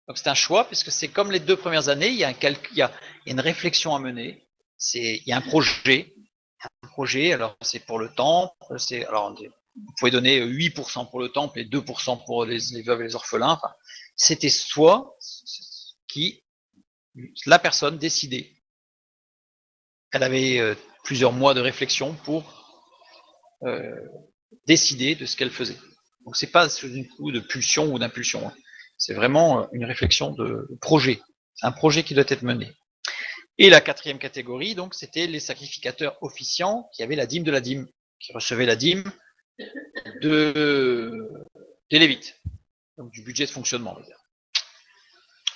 Donc c'est un choix, puisque c'est comme les 2 premières années, il y a une réflexion à mener, il y a un projet, alors c'est pour le temple, alors vous pouvez donner 8% pour le temple et 2% pour les veuves et les orphelins. Enfin, c'était soit qui la personne décidait. Elle avait plusieurs mois de réflexion pour décider de ce qu'elle faisait. Donc c'est pas sous un coup de pulsion ou d'impulsion. C'est vraiment une réflexion de projet. C'est un projet qui doit être mené. Et la 4e catégorie, donc, c'était les sacrificateurs officiants qui avaient la dîme de la dîme, qui recevaient la dîme des Lévites, donc du budget de fonctionnement, on va dire.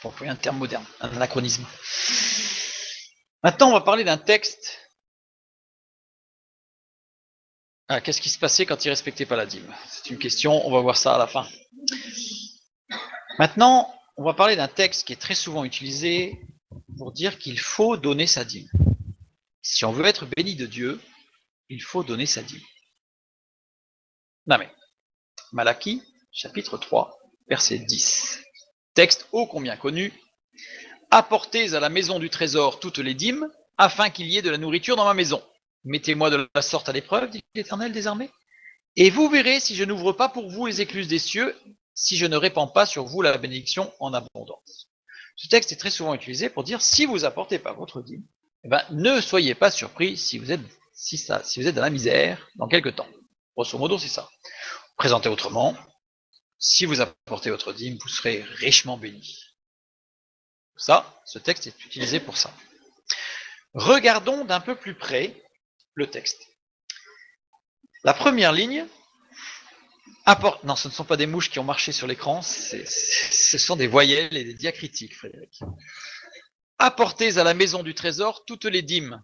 Pour employer un terme moderne, un anachronisme. Maintenant, on va parler d'un texte. Qu'est-ce qui se passait quand ils ne respectaient pas la dîme? C'est une question, on va voir ça à la fin. Maintenant, on va parler d'un texte qui est très souvent utilisé pour dire qu'il faut donner sa dîme. Si on veut être béni de Dieu, il faut donner sa dîme. Non mais, Malachie, chapitre 3, verset 10. Texte ô combien connu. Apportez à la maison du trésor toutes les dîmes, afin qu'il y ait de la nourriture dans ma maison. Mettez-moi de la sorte à l'épreuve, dit l'Éternel des armées, et vous verrez si je n'ouvre pas pour vous les écluses des cieux, si je ne répands pas sur vous la bénédiction en abondance. Ce texte est très souvent utilisé pour dire, si vous apportez pas votre dîme, eh ben, ne soyez pas surpris si vous êtes dans la misère dans quelques temps. Grosso modo, c'est ça. Présenté autrement, si vous apportez votre dîme, vous serez richement bénis. Ça, ce texte est utilisé pour ça. Regardons d'un peu plus près le texte. La première ligne, non, ce ne sont pas des mouches qui ont marché sur l'écran, ce sont des voyelles et des diacritiques, Frédéric. Apportez à la maison du trésor toutes les dîmes.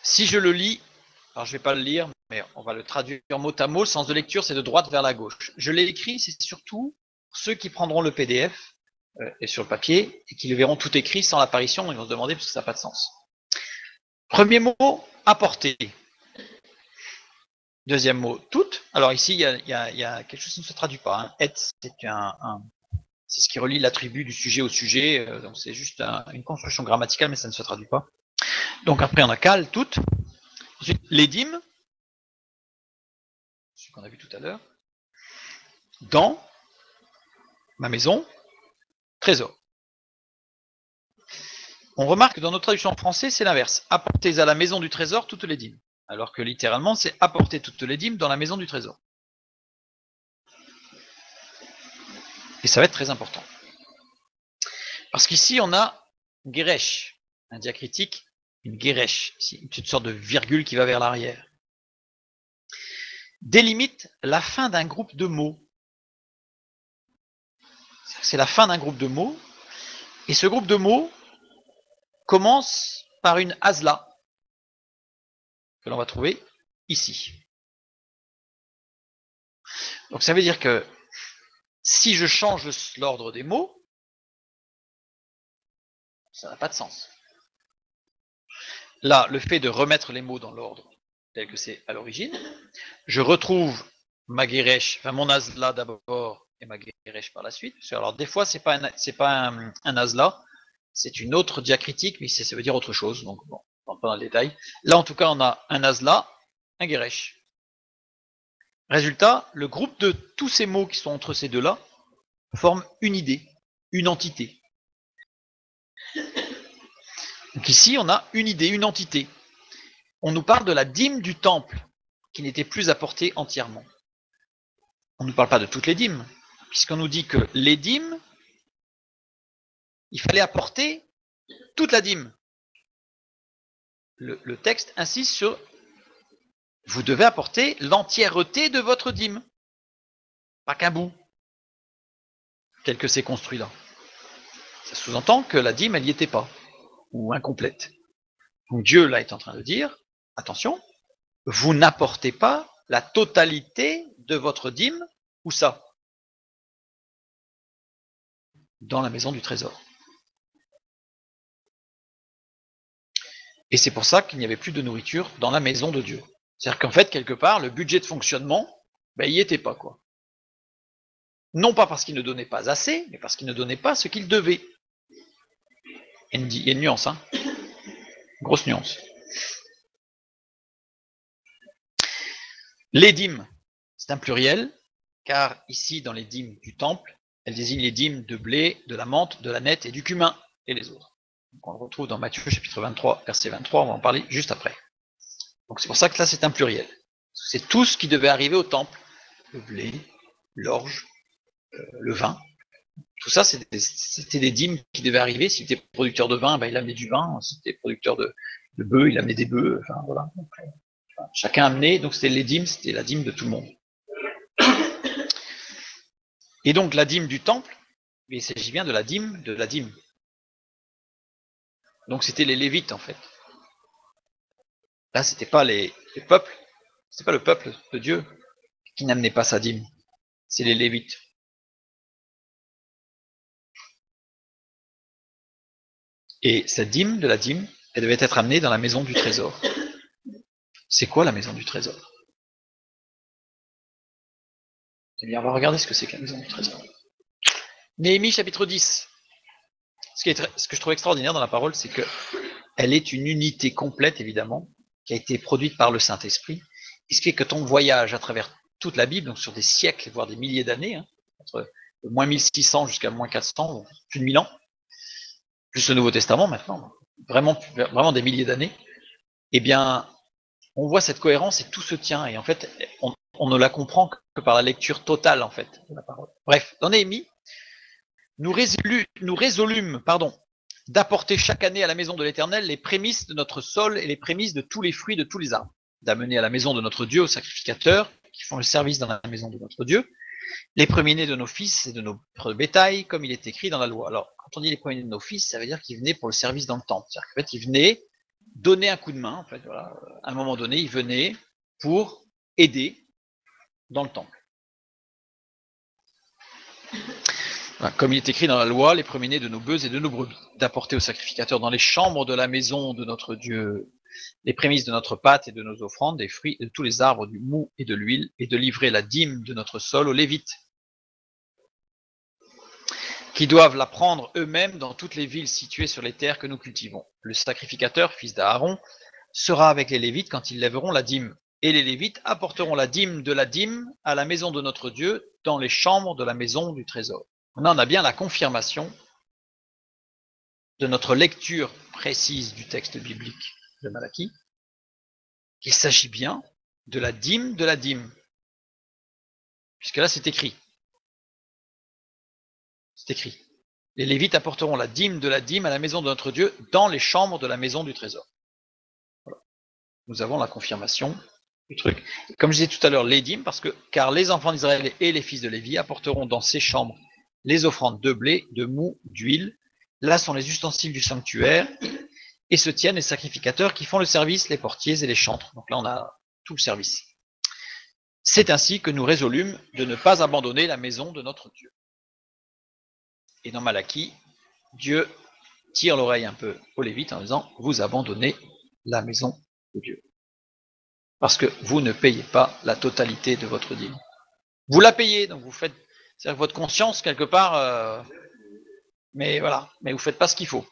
Si je le lis, alors je ne vais pas le lire, mais on va le traduire mot à mot, le sens de lecture, c'est de droite vers la gauche. Je l'ai écrit, c'est surtout ceux qui prendront le PDF et sur le papier, et qui le verront tout écrit sans l'apparition, ils vont se demander parce que ça n'a pas de sens. Premier mot, apporter. Deuxième mot, toutes. Alors ici, il y a quelque chose qui ne se traduit pas. Hein. Et, c'est ce qui relie l'attribut du sujet au sujet. Donc c'est juste une construction grammaticale, mais ça ne se traduit pas. Donc après, on a cal, toutes. Ensuite, les dîmes. Ce qu'on a vu tout à l'heure. Dans ma maison, trésor. On remarque que dans notre traduction en français, c'est l'inverse. Apportez à la maison du trésor toutes les dîmes. Alors que littéralement, c'est apporter toutes les dîmes dans la maison du trésor. Et ça va être très important. Parce qu'ici, on a Geresh, un diacritique, une Geresh, une petite sorte de virgule qui va vers l'arrière. Délimite la fin d'un groupe de mots. C'est la fin d'un groupe de mots. Et ce groupe de mots commence par une hasla, que l'on va trouver ici. Donc ça veut dire que si je change l'ordre des mots, ça n'a pas de sens. Là, le fait de remettre les mots dans l'ordre tel que c'est à l'origine, je retrouve ma Geresh, enfin mon hasla d'abord et ma Geresh par la suite. Alors des fois, c'est pas un hasla, c'est une autre diacritique, mais ça veut dire autre chose. Donc bon, on ne rentre pas dans le détail. Là, en tout cas, on a un hasla, un Geresh. Résultat, le groupe de tous ces mots qui sont entre ces deux-là forme une idée, une entité. Donc ici, on a une idée, une entité. On nous parle de la dîme du temple, qui n'était plus apportée entièrement. On ne nous parle pas de toutes les dîmes, puisqu'on nous dit que les dîmes, il fallait apporter toute la dîme. Le texte insiste sur vous devez apporter l'entièreté de votre dîme, pas qu'un bout, tel que c'est construit là. Ça sous-entend que la dîme, elle n'y était pas, ou incomplète. Donc Dieu, là, est en train de dire, attention, vous n'apportez pas la totalité de votre dîme, où ça? Dans la maison du trésor. Et c'est pour ça qu'il n'y avait plus de nourriture dans la maison de Dieu. C'est-à-dire qu'en fait, quelque part, le budget de fonctionnement, il n'y était pas, quoi. Non pas parce qu'il ne donnait pas assez, mais parce qu'il ne donnait pas ce qu'il devait. Il y a une nuance, hein. Grosse nuance. Les dîmes, c'est un pluriel, car ici, dans les dîmes du temple, elles désignent les dîmes de blé, de la menthe, de la nette et du cumin, et les autres. Donc on le retrouve dans Matthieu chapitre 23, verset 23, on va en parler juste après. Donc c'est pour ça que là c'est un pluriel. C'est tout ce qui devait arriver au temple. Le blé, l'orge, le vin. Tout ça, c'était des dîmes qui devaient arriver. Si tu étais producteur de vin, il amenait du vin. Si tu étais producteur de bœufs, il amenait des bœufs. Enfin, voilà. Chacun amenait, donc c'était les dîmes, c'était la dîme de tout le monde. Et donc la dîme du temple, il s'agit bien de la dîme de la dîme. Donc c'était les Lévites en fait. Là, c'était pas les peuples, c'était pas le peuple de Dieu qui n'amenait pas sa dîme, c'est les Lévites. Et cette dîme de la dîme, elle devait être amenée dans la maison du trésor. C'est quoi la maison du trésor? Eh bien, on va regarder ce que c'est que la maison du trésor. Néhémie chapitre 10. Ce que je trouve extraordinaire dans la parole, c'est qu'elle est une unité complète, évidemment, qui a été produite par le Saint-Esprit. Et ce qui fait que ton voyage à travers toute la Bible, donc sur des siècles, voire des milliers d'années, hein, entre moins 1600 jusqu'à moins 400, plus de 1000 ans, plus le Nouveau Testament maintenant, vraiment des milliers d'années, eh bien, on voit cette cohérence et tout se tient. Et en fait, on ne la comprend que par la lecture totale, en fait, de la parole. Bref, dans Néhémie, nous résolûmes d'apporter chaque année à la maison de l'Éternel les prémices de notre sol et les prémices de tous les fruits de tous les arbres, d'amener à la maison de notre Dieu aux sacrificateurs qui font le service dans la maison de notre Dieu, les premiers-nés de nos fils et de notre bétail, comme il est écrit dans la loi. Alors, quand on dit les premiers-nés de nos fils, ça veut dire qu'ils venaient pour le service dans le temple. C'est-à-dire qu'en fait, ils venaient donner un coup de main. En fait, voilà. À un moment donné, ils venaient pour aider dans le temple. Voilà. Comme il est écrit dans la loi, les premiers-nés de nos bœufs et de nos brebis, d'apporter aux sacrificateurs dans les chambres de la maison de notre Dieu les prémices de notre pâte et de nos offrandes, des fruits de tous les arbres, du mou et de l'huile, et de livrer la dîme de notre sol aux Lévites, qui doivent la prendre eux-mêmes dans toutes les villes situées sur les terres que nous cultivons. Le sacrificateur, fils d'Aaron, sera avec les Lévites quand ils lèveront la dîme. Et les Lévites apporteront la dîme de la dîme à la maison de notre Dieu, dans les chambres de la maison du trésor. Maintenant, on a bien la confirmation de notre lecture précise du texte biblique de Malachie, qu'il s'agit bien de la dîme de la dîme. Puisque là, c'est écrit. C'est écrit. Les Lévites apporteront la dîme de la dîme à la maison de notre Dieu dans les chambres de la maison du trésor. Voilà. Nous avons la confirmation du truc. Comme je disais tout à l'heure, les dîmes, car les enfants d'Israël et les fils de Lévi apporteront dans ces chambres les offrandes de blé, de mou, d'huile. Là sont les ustensiles du sanctuaire et se tiennent les sacrificateurs qui font le service, les portiers et les chantres. Donc là, on a tout le service. C'est ainsi que nous résolûmes de ne pas abandonner la maison de notre Dieu. Et dans Malachie, Dieu tire l'oreille un peu aux Lévites en disant « Vous abandonnez la maison de Dieu. Parce que vous ne payez pas la totalité de votre dîme. Vous la payez, donc vous faites, c'est-à-dire que votre conscience, quelque part, mais voilà, mais vous ne faites pas ce qu'il faut. »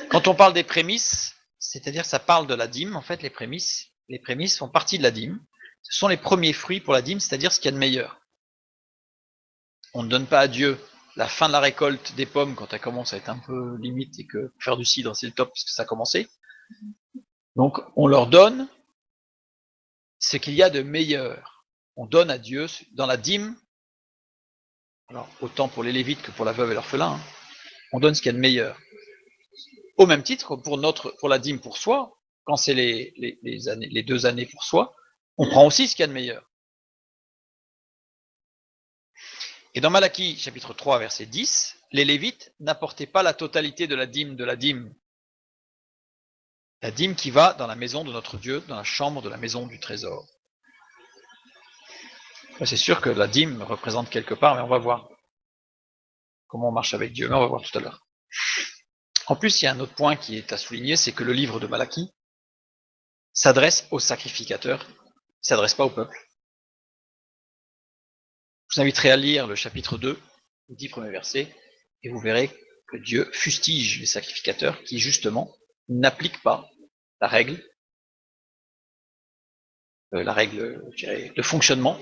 Quand on parle des prémices, c'est-à-dire que ça parle de la dîme, en fait, les prémices font partie de la dîme. Ce sont les premiers fruits pour la dîme, c'est-à-dire ce qu'il y a de meilleur. On ne donne pas à Dieu la fin de la récolte des pommes quand elle commence à être un peu limite et que faire du cidre c'est le top parce que ça a commencé. Donc on leur donne ce qu'il y a de meilleur. On donne à Dieu dans la dîme, alors autant pour les Lévites que pour la veuve et l'orphelin, hein, on donne ce qu'il y a de meilleur. Au même titre pour la dîme pour soi, quand c'est les 2 années pour soi, on prend aussi ce qu'il y a de meilleur. Et dans Malachie, chapitre 3, verset 10, les Lévites n'apportaient pas la totalité de la dîme la dîme qui va dans la maison de notre Dieu, dans la chambre de la maison du trésor. C'est sûr que la dîme représente quelque part, mais on va voir comment on marche avec Dieu, mais on va voir tout à l'heure. En plus, il y a un autre point qui est à souligner, c'est que le livre de Malachie s'adresse aux sacrificateurs, il ne s'adresse pas au peuple. Je vous inviterai à lire le chapitre 2, les 10 premiers versets, et vous verrez que Dieu fustige les sacrificateurs qui, justement, n'appliquent pas la règle, je dirais, de fonctionnement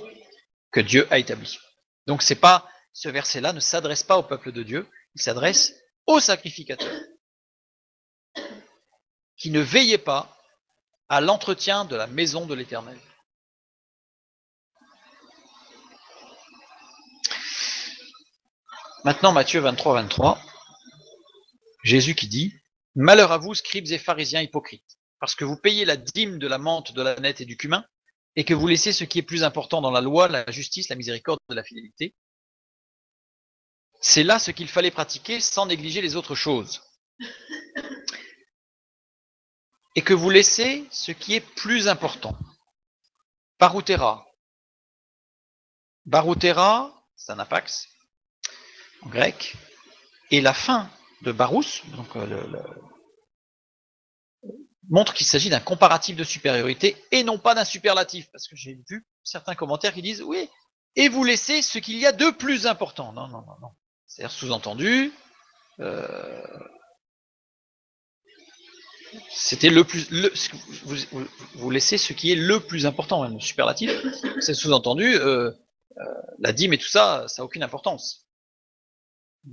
que Dieu a établi. Donc ce verset-là ne s'adresse pas au peuple de Dieu, il s'adresse aux sacrificateurs qui ne veillaient pas à l'entretien de la maison de l'Éternel. Maintenant, Matthieu 23, Jésus qui dit « Malheur à vous, scribes et pharisiens hypocrites, parce que vous payez la dîme de la menthe, de la nette et du cumin, et que vous laissez ce qui est plus important dans la loi, la justice, la miséricorde et la fidélité. C'est là ce qu'il fallait pratiquer sans négliger les autres choses. Et que vous laissez ce qui est plus important. Baroutera. Baroutera, c'est un apax, en grec, et la fin de barous, donc montre qu'il s'agit d'un comparatif de supériorité et non pas d'un superlatif, parce que j'ai vu certains commentaires qui disent oui, et vous laissez ce qu'il y a de plus important. Non. C'est-à-dire sous-entendu, c'était le plus, vous laissez ce qui est le plus important, même le superlatif. C'est sous-entendu, la dîme et tout ça, ça n'a aucune importance.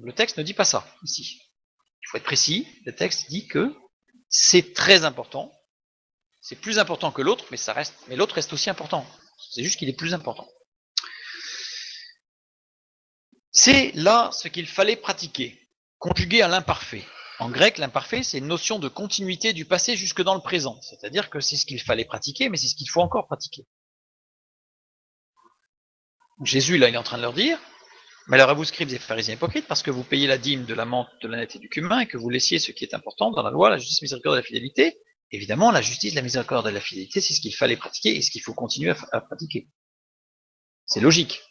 Le texte ne dit pas ça ici. Il faut être précis. Le texte dit que c'est très important. C'est plus important que l'autre, mais l'autre reste aussi important. C'est juste qu'il est plus important. C'est là ce qu'il fallait pratiquer, conjugué à l'imparfait. En grec, l'imparfait, c'est une notion de continuité du passé jusque dans le présent. C'est-à-dire que c'est ce qu'il fallait pratiquer, mais c'est ce qu'il faut encore pratiquer. Jésus, là, il est en train de leur dire « Malheur à vous, scribes et pharisiens hypocrites, parce que vous payez la dîme de la menthe, de la nette et du cumin, et que vous laissiez ce qui est important dans la loi, la justice, la miséricorde et la fidélité. » Évidemment, la justice, la miséricorde et la fidélité, c'est ce qu'il fallait pratiquer et ce qu'il faut continuer à pratiquer. C'est logique.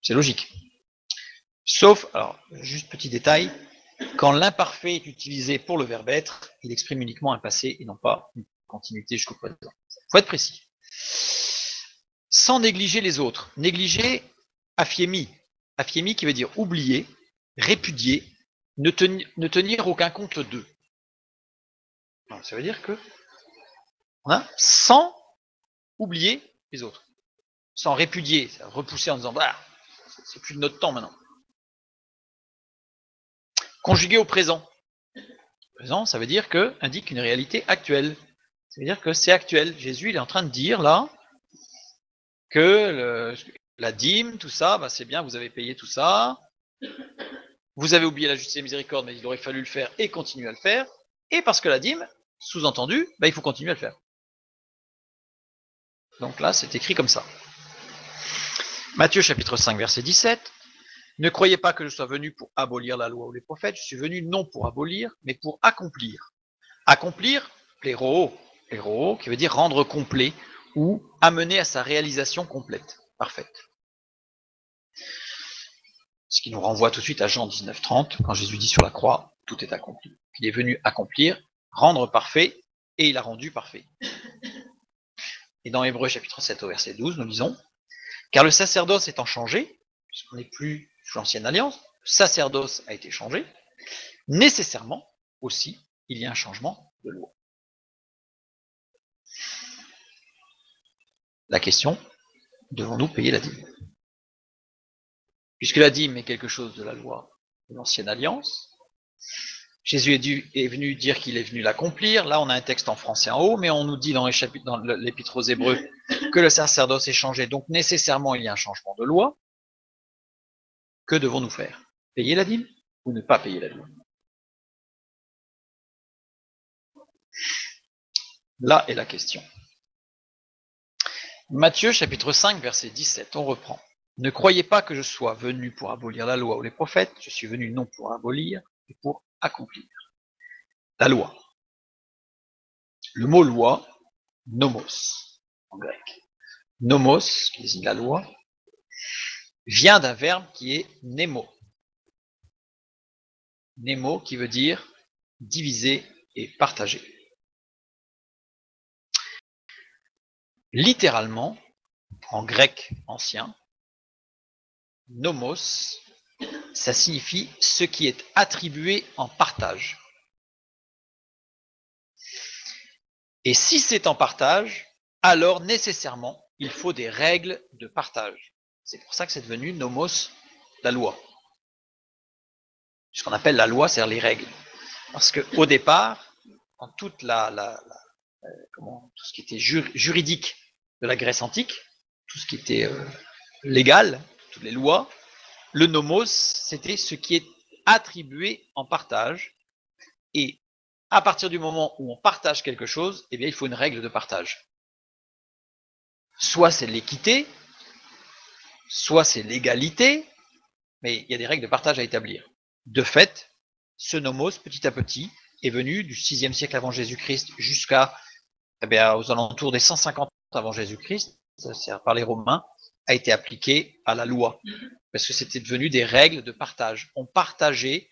C'est logique. Sauf, alors, juste petit détail, quand l'imparfait est utilisé pour le verbe être, il exprime uniquement un passé et non pas une continuité jusqu'au présent. Il faut être précis. Sans négliger les autres. Négliger aphiémie. Aphiémie qui veut dire oublier, répudier, ne tenir aucun compte d'eux. Ça veut dire que sans oublier les autres, sans répudier, repousser en disant bah, c'est plus de notre temps maintenant. Conjugué au présent. Présent, ça veut dire que indique une réalité actuelle. Ça veut dire que c'est actuel. Jésus, il est en train de dire là que la dîme, tout ça, bah, c'est bien, vous avez payé tout ça. Vous avez oublié la justice et la miséricorde, mais il aurait fallu le faire et continuer à le faire. Et parce que la dîme, sous-entendu, bah, il faut continuer à le faire. Donc là, c'est écrit comme ça. Matthieu chapitre 5, verset 17. Ne croyez pas que je sois venu pour abolir la loi ou les prophètes, je suis venu non pour abolir, mais pour accomplir. Accomplir, pléro, qui veut dire rendre complet ou amener à sa réalisation complète, parfaite. Ce qui nous renvoie tout de suite à Jean 19:30, quand Jésus dit sur la croix, tout est accompli. Il est venu accomplir, rendre parfait, et il a rendu parfait. Et dans Hébreux chapitre 7 au verset 12, nous lisons « Car le sacerdoce étant changé, puisqu'on n'est plus sous l'ancienne alliance, le sacerdoce a été changé, nécessairement aussi, il y a un changement de loi. » La question, devons-nous payer la dîme? Puisque la dîme est quelque chose de la loi de l'ancienne alliance, Jésus est venu dire qu'il est venu l'accomplir. Là, on a un texte en français en haut, mais on nous dit dans l'Épître aux Hébreux que le sacerdoce est changé, donc nécessairement il y a un changement de loi. Que devons-nous faire? Payer la dîme ou ne pas payer la dîme? Là est la question. Matthieu chapitre 5, verset 17, on reprend. Ne croyez pas que je sois venu pour abolir la loi ou les prophètes, je suis venu non pour abolir, mais pour accomplir. La loi. Le mot loi, nomos, en grec. Nomos, qui désigne la loi, vient d'un verbe qui est nemo. Nemo qui veut dire diviser et partager. Littéralement, en grec ancien, nomos, ça signifie ce qui est attribué en partage. Et si c'est en partage, alors nécessairement, il faut des règles de partage. C'est pour ça que c'est devenu nomos, la loi. Ce qu'on appelle la loi, c'est-à-dire les règles. Parce qu'au départ, dans toute tout ce qui était juridique de la Grèce antique, tout ce qui était légal, toutes les lois, le nomos, c'était ce qui est attribué en partage. Et à partir du moment où on partage quelque chose, eh bien, il faut une règle de partage. Soit c'est l'équité, soit c'est l'égalité, mais il y a des règles de partage à établir. De fait, ce nomos, petit à petit, est venu du 6e siècle avant Jésus-Christ jusqu'à aux alentours des 150 avant Jésus-Christ, c'est-à-dire par les Romains, a été appliqué à la loi, parce que c'était devenu des règles de partage. On partageait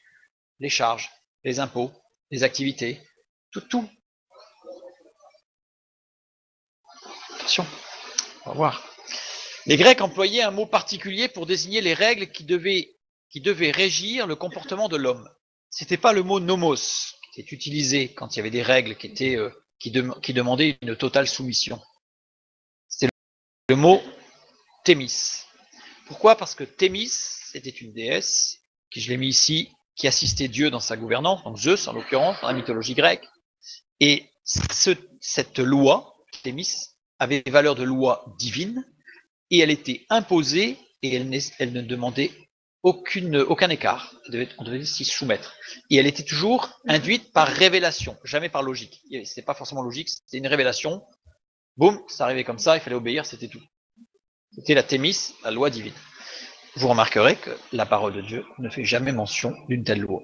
les charges, les impôts, les activités, tout. Attention, on va voir. Les Grecs employaient un mot particulier pour désigner les règles qui devaient régir le comportement de l'homme. C'était pas le mot nomos qui était utilisé quand il y avait des règles qui demandaient une totale soumission. C'était le mot Thémis. Pourquoi? Parce que Thémis, c'était une déesse, qui je l'ai mis ici, qui assistait Dieu dans sa gouvernance, donc Zeus en l'occurrence, dans la mythologie grecque. Et cette loi, Thémis, avait valeur de loi divine, et elle était imposée, et elle ne demandait aucun écart. On devait s'y soumettre. Et elle était toujours induite par révélation, jamais par logique. C'était pas forcément logique, c'était une révélation. Boum, ça arrivait comme ça, il fallait obéir, c'était tout. C'était la Thémis, la loi divine. Vous remarquerez que la parole de Dieu ne fait jamais mention d'une telle loi.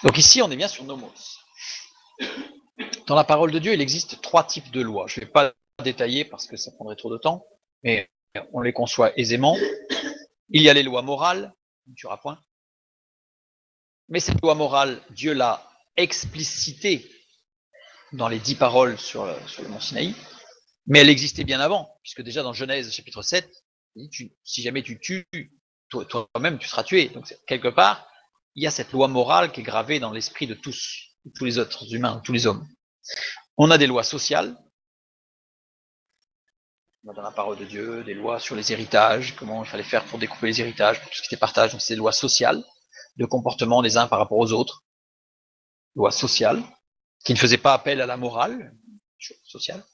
Donc ici, on est bien sur nomos. Dans la parole de Dieu, il existe 3 types de lois. Je ne vais pas détailler parce que ça prendrait trop de temps, mais on les conçoit aisément. Il y a les lois morales, on ne tuera point. Mais cette loi morale, Dieu l'a explicitée dans les 10 paroles sur le mont Sinaï, mais elle existait bien avant, puisque déjà dans Genèse chapitre 7, il dit, si jamais tu tues, toi-même tu seras tué. Donc quelque part, il y a cette loi morale qui est gravée dans l'esprit de tous les autres humains, tous les hommes. On a des lois sociales, on a dans la parole de Dieu des lois sur les héritages, comment il fallait faire pour découper les héritages, pour tout ce qui était partage, donc c'est des lois sociales, de comportement des uns par rapport aux autres, lois sociales, qui ne faisaient pas appel à la morale sociale,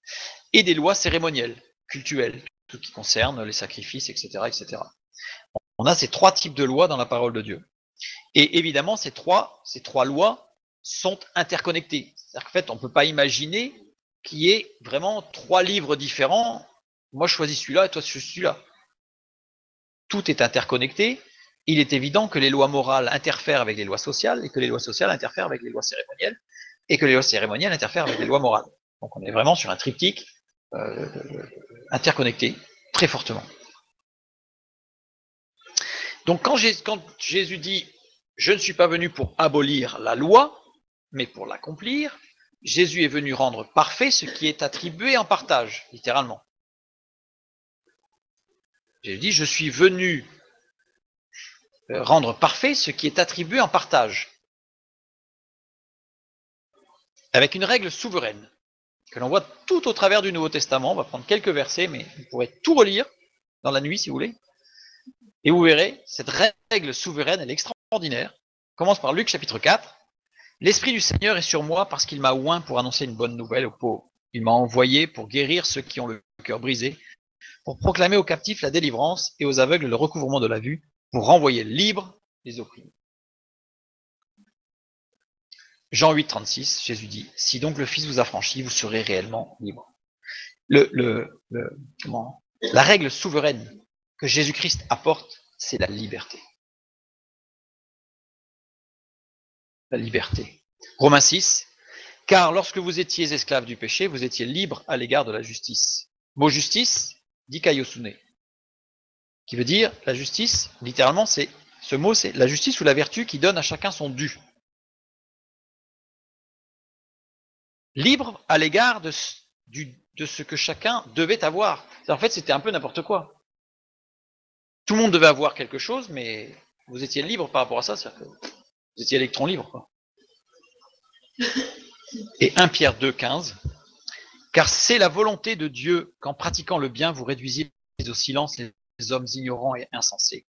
et des lois cérémonielles, cultuelles, tout ce qui concerne les sacrifices, etc., etc. On a ces 3 types de lois dans la parole de Dieu. Et évidemment, ces trois lois sont interconnectées. C'est-à-dire qu'en fait, on ne peut pas imaginer qu'il y ait vraiment 3 livres différents. Moi, je choisis celui-là et toi, tu choisis celui-là. Tout est interconnecté. Il est évident que les lois morales interfèrent avec les lois sociales et que les lois sociales interfèrent avec les lois cérémonielles et que les lois cérémonielles interfèrent avec les lois morales. Donc, on est vraiment sur un triptyque interconnecté très fortement. Donc, quand Jésus dit « Je ne suis pas venu pour abolir la loi, mais pour l'accomplir », Jésus est venu rendre parfait ce qui est attribué en partage, littéralement. Jésus dit « Je suis venu rendre parfait ce qui est attribué en partage », avec une règle souveraine, que l'on voit tout au travers du Nouveau Testament. On va prendre quelques versets, mais vous pourrez tout relire dans la nuit, si vous voulez. Et vous verrez, cette règle souveraine, elle est extraordinaire. On commence par Luc chapitre 4. « L'Esprit du Seigneur est sur moi parce qu'il m'a oint pour annoncer une bonne nouvelle aux pauvres. Il m'a envoyé pour guérir ceux qui ont le cœur brisé, pour proclamer aux captifs la délivrance et aux aveugles le recouvrement de la vue, pour renvoyer libres les opprimés. » Jean 8, 36, Jésus dit, « Si donc le Fils vous affranchit, vous serez réellement libres. » La règle souveraine que Jésus-Christ apporte, c'est la liberté. La liberté. Romains 6, « Car lorsque vous étiez esclaves du péché, vous étiez libres à l'égard de la justice. » Mot justice, dit kaiosune, qui veut dire, la justice, littéralement, c'est Ce mot, c'est la justice ou la vertu qui donne à chacun son dû. Libre à l'égard de ce que chacun devait avoir. En fait, c'était un peu n'importe quoi. Tout le monde devait avoir quelque chose, mais vous étiez libre par rapport à ça, c'est-à-dire que vous étiez électron libre, quoi. Et 1 Pierre 2, 15. Car c'est la volonté de Dieu qu'en pratiquant le bien, vous réduisiez au silence les hommes ignorants et insensés,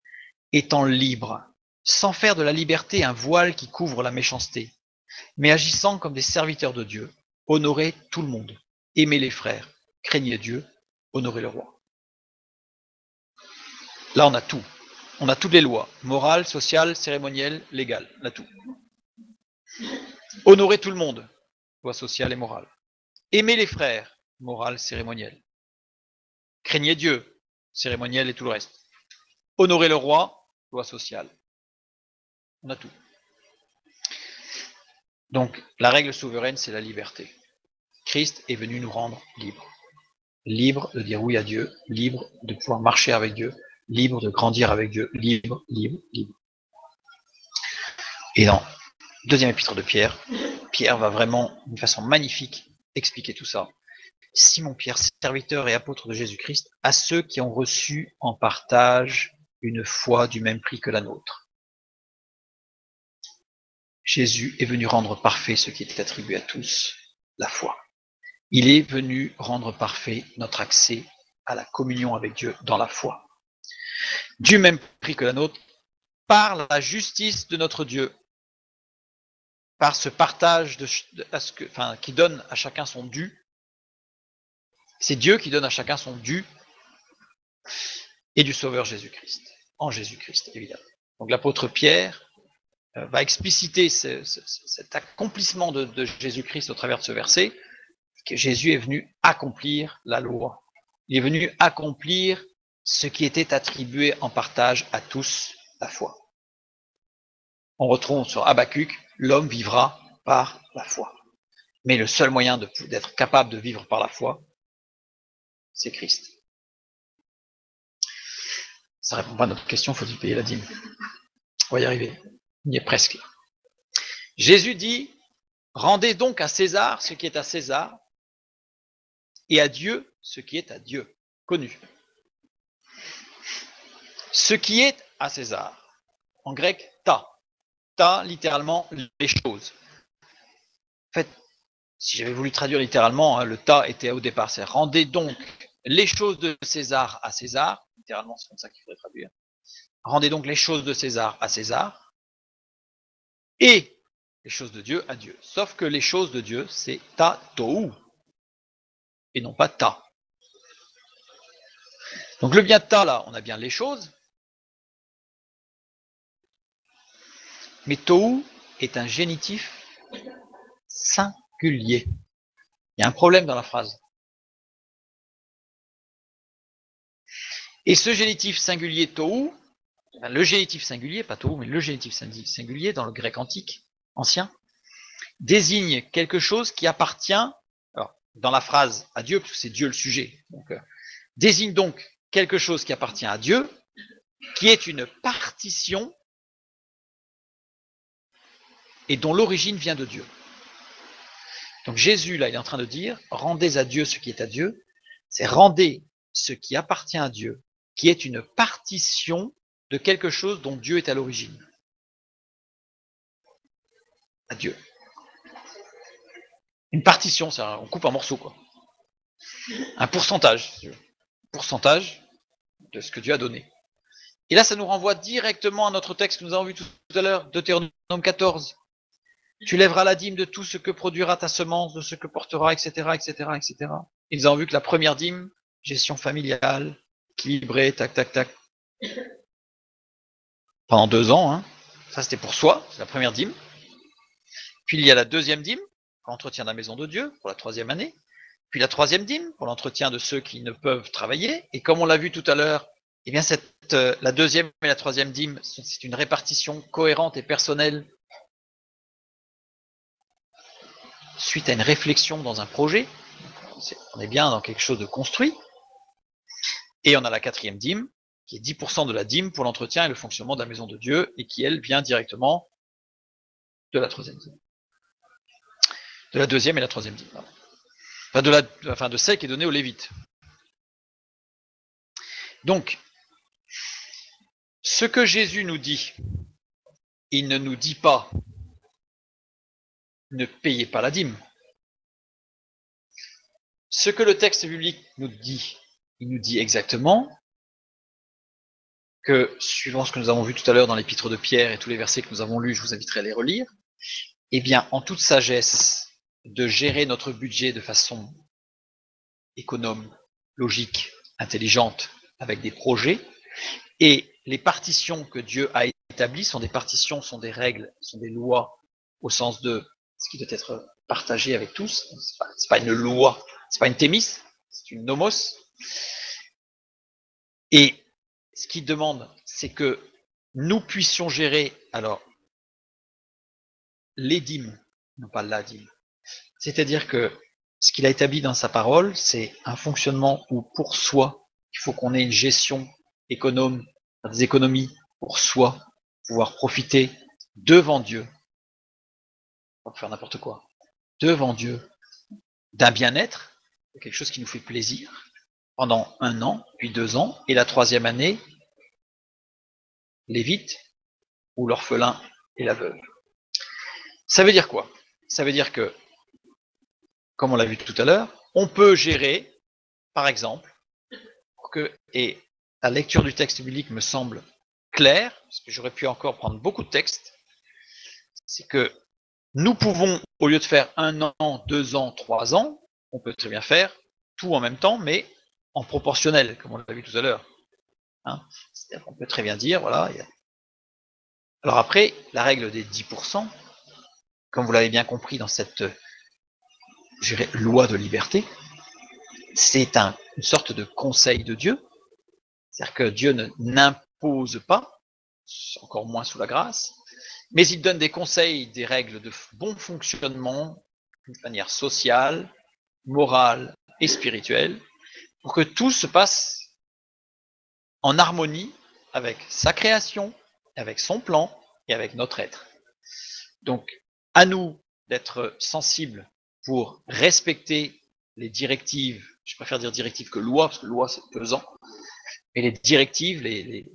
étant libres, sans faire de la liberté un voile qui couvre la méchanceté, mais agissant comme des serviteurs de Dieu, honorez tout le monde, aimez les frères, craignez Dieu, honorez le roi. Là, on a tout. On a toutes les lois, morales, sociales, cérémonielles, légales, on a tout. Honorez tout le monde, loi sociale et morale. Aimez les frères, morale, cérémonielle. Craignez Dieu, cérémoniel et tout le reste. Honorez le roi, loi sociale. On a tout. Donc, la règle souveraine, c'est la liberté. Christ est venu nous rendre libres. Libres de dire oui à Dieu, libres de pouvoir marcher avec Dieu, libres de grandir avec Dieu, libres, libres, libres. Et dans le deuxième épître de Pierre, Pierre va vraiment, d'une façon magnifique, expliquer tout ça. Simon Pierre, serviteur et apôtre de Jésus-Christ, à ceux qui ont reçu en partage une foi du même prix que la nôtre. Jésus est venu rendre parfait ce qui était attribué à tous, la foi. Il est venu rendre parfait notre accès à la communion avec Dieu dans la foi. Du même prix que la nôtre, par la justice de notre Dieu, par ce partage qui donne à chacun son dû. C'est Dieu qui donne à chacun son dû, et du Sauveur Jésus-Christ, en Jésus-Christ, évidemment. Donc l'apôtre Pierre va expliciter cet accomplissement de Jésus-Christ au travers de ce verset, que Jésus est venu accomplir la loi. Il est venu accomplir ce qui était attribué en partage à tous, la foi. On retrouve sur Habakkuk, l'homme vivra par la foi. Mais le seul moyen d'être capable de vivre par la foi, c'est Christ. Ça ne répond pas à notre question, faut-il payer la dîme? On va y arriver. Il y est presque. Jésus dit, rendez donc à César ce qui est à César, et à Dieu ce qui est à Dieu. Connu. Ce qui est à César. En grec, ta. Ta, littéralement, les choses. En fait, si j'avais voulu traduire littéralement, le ta était au départ, c'est rendez donc les choses de César à César. Littéralement, c'est comme ça qu'il faudrait traduire. Rendez donc les choses de César à César. Et les choses de Dieu à Dieu. Sauf que les choses de Dieu, c'est ta tohu. Et non pas ta. Donc le bien ta, là, on a bien les choses. Mais tohu est un génitif singulier. Il y a un problème dans la phrase. Et ce génitif singulier tohu, le génitif singulier, pas tohu, mais le génitif singulier dans le grec antique, ancien, désigne quelque chose qui appartient, alors, dans la phrase à Dieu, parce que c'est Dieu le sujet, donc, désigne donc quelque chose qui appartient à Dieu, qui est une partition et dont l'origine vient de Dieu. Donc Jésus, là, il est en train de dire, rendez à Dieu ce qui est à Dieu, c'est rendez ce qui appartient à Dieu, qui est une partition de quelque chose dont Dieu est à l'origine. À Dieu. Une partition, c'est on coupe un morceau, quoi. Un pourcentage. Pourcentage de ce que Dieu a donné. Et là, ça nous renvoie directement à notre texte que nous avons vu tout à l'heure, Deutéronome 14. Tu lèveras la dîme de tout ce que produira ta semence, de ce que portera, etc., etc., etc. Et nous avons vu que la première dîme, gestion familiale, équilibrée, tac, tac, tac. Pendant 2 ans, hein. Ça c'était pour soi, c'est la première dîme. Puis il y a la deuxième dîme, pour l'entretien de la maison de Dieu, pour la 3e année. Puis la 3e dîme, pour l'entretien de ceux qui ne peuvent travailler. Et comme on l'a vu tout à l'heure, eh bien la 2e et la 3e dîme, c'est une répartition cohérente et personnelle suite à une réflexion dans un projet. On est bien dans quelque chose de construit. Et on a la 4e dîme, qui est 10% de la dîme pour l'entretien et le fonctionnement de la maison de Dieu, et qui, elle, vient directement de la troisième dîme. De la deuxième et la troisième dîme. Enfin, de celle qui est donnée aux Lévites. Donc, ce que Jésus nous dit, il ne nous dit pas ne payez pas la dîme. Ce que le texte biblique nous dit, il nous dit exactement que, suivant ce que nous avons vu tout à l'heure dans l'épître de Pierre et tous les versets que nous avons lus, je vous inviterai à les relire, eh bien, en toute sagesse, de gérer notre budget de façon économe, logique, intelligente, avec des projets, et les partitions que Dieu a établies sont des partitions, sont des règles, sont des lois, au sens de ce qui doit être partagé avec tous. C'est pas une loi, c'est pas une thémis, c'est une nomos. Et ce qu'il demande, c'est que nous puissions gérer, alors, les dîmes, non pas la dîme. C'est-à-dire que ce qu'il a établi dans sa parole, c'est un fonctionnement où pour soi, il faut qu'on ait une gestion économe, des économies pour soi, pouvoir profiter devant Dieu, pas faire n'importe quoi, devant Dieu, d'un bien-être, de quelque chose qui nous fait plaisir, pendant 1 an, puis 2 ans, et la 3e année, Lévite, ou l'orphelin et la veuve. Ça veut dire quoi? Ça veut dire que, comme on l'a vu tout à l'heure, on peut gérer, par exemple, et la lecture du texte biblique me semble claire, parce que j'aurais pu encore prendre beaucoup de textes, c'est que nous pouvons, au lieu de faire 1 an, 2 ans, 3 ans, on peut très bien faire tout en même temps, mais en proportionnel, comme on l'a vu tout à l'heure. Hein, c'est-à-dire qu'on peut très bien dire, voilà. Alors après, la règle des 10%, comme vous l'avez bien compris dans cette loi de liberté, c'est une sorte de conseil de Dieu. C'est-à-dire que Dieu n'impose pas, encore moins sous la grâce, mais il donne des conseils, des règles de bon fonctionnement, d'une manière sociale, morale et spirituelle, pour que tout se passe en harmonie avec sa création, avec son plan et avec notre être. Donc, à nous d'être sensibles pour respecter les directives, je préfère dire directives que loi, parce que loi c'est pesant, mais les directives, les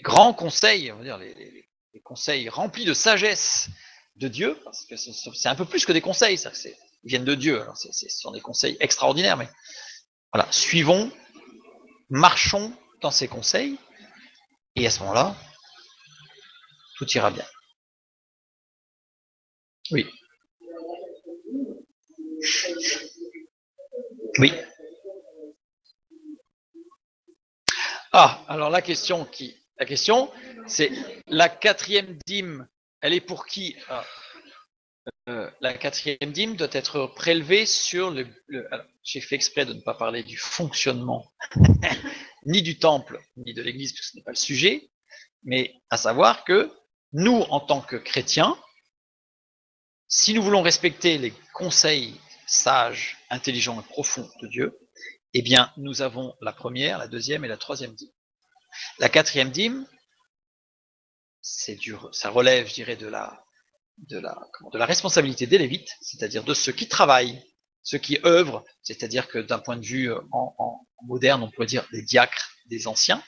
grands conseils, on va dire, les conseils remplis de sagesse de Dieu, parce que c'est un peu plus que des conseils, ils viennent de Dieu, alors ce sont des conseils extraordinaires, mais voilà, suivons, marchons dans ces conseils, et à ce moment-là, tout ira bien. Oui. Oui. Ah, alors la question, c'est la 4e dîme, elle est pour qui? La 4e dîme doit être prélevée sur alors, j'ai fait exprès de ne pas parler du fonctionnement, ni du temple, ni de l'église, parce que ce n'est pas le sujet, mais à savoir que nous, en tant que chrétiens, si nous voulons respecter les conseils sages, intelligents et profonds de Dieu, eh bien, nous avons la 1re, la 2e et la 3e dîme. La 4e dîme, ça relève, je dirais, de la responsabilité des Lévites, c'est-à-dire de ceux qui travaillent, ceux qui œuvrent, c'est-à-dire que d'un point de vue en moderne, on pourrait dire des diacres, des anciens,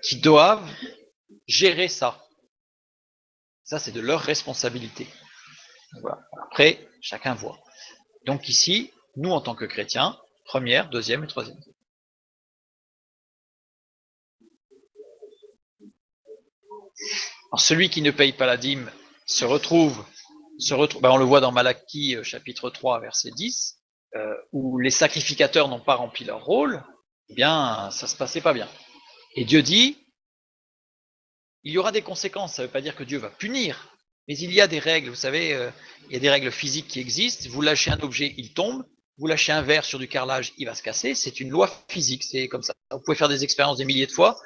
qui doivent gérer ça. Ça, c'est de leur responsabilité. Voilà. Après, chacun voit. Donc ici, nous, en tant que chrétiens, 1re, 2e et 3e. Alors, celui qui ne paye pas la dîme se retrouve on le voit dans Malachie chapitre 3 verset 10, où les sacrificateurs n'ont pas rempli leur rôle, eh bien ça se passait pas bien. Et Dieu dit, il y aura des conséquences, ça ne veut pas dire que Dieu va punir, mais il y a des règles, vous savez, il y a des règles physiques qui existent, vous lâchez un objet, il tombe, vous lâchez un verre sur du carrelage, il va se casser, c'est une loi physique, c'est comme ça. Vous pouvez faire des expériences des milliers de fois.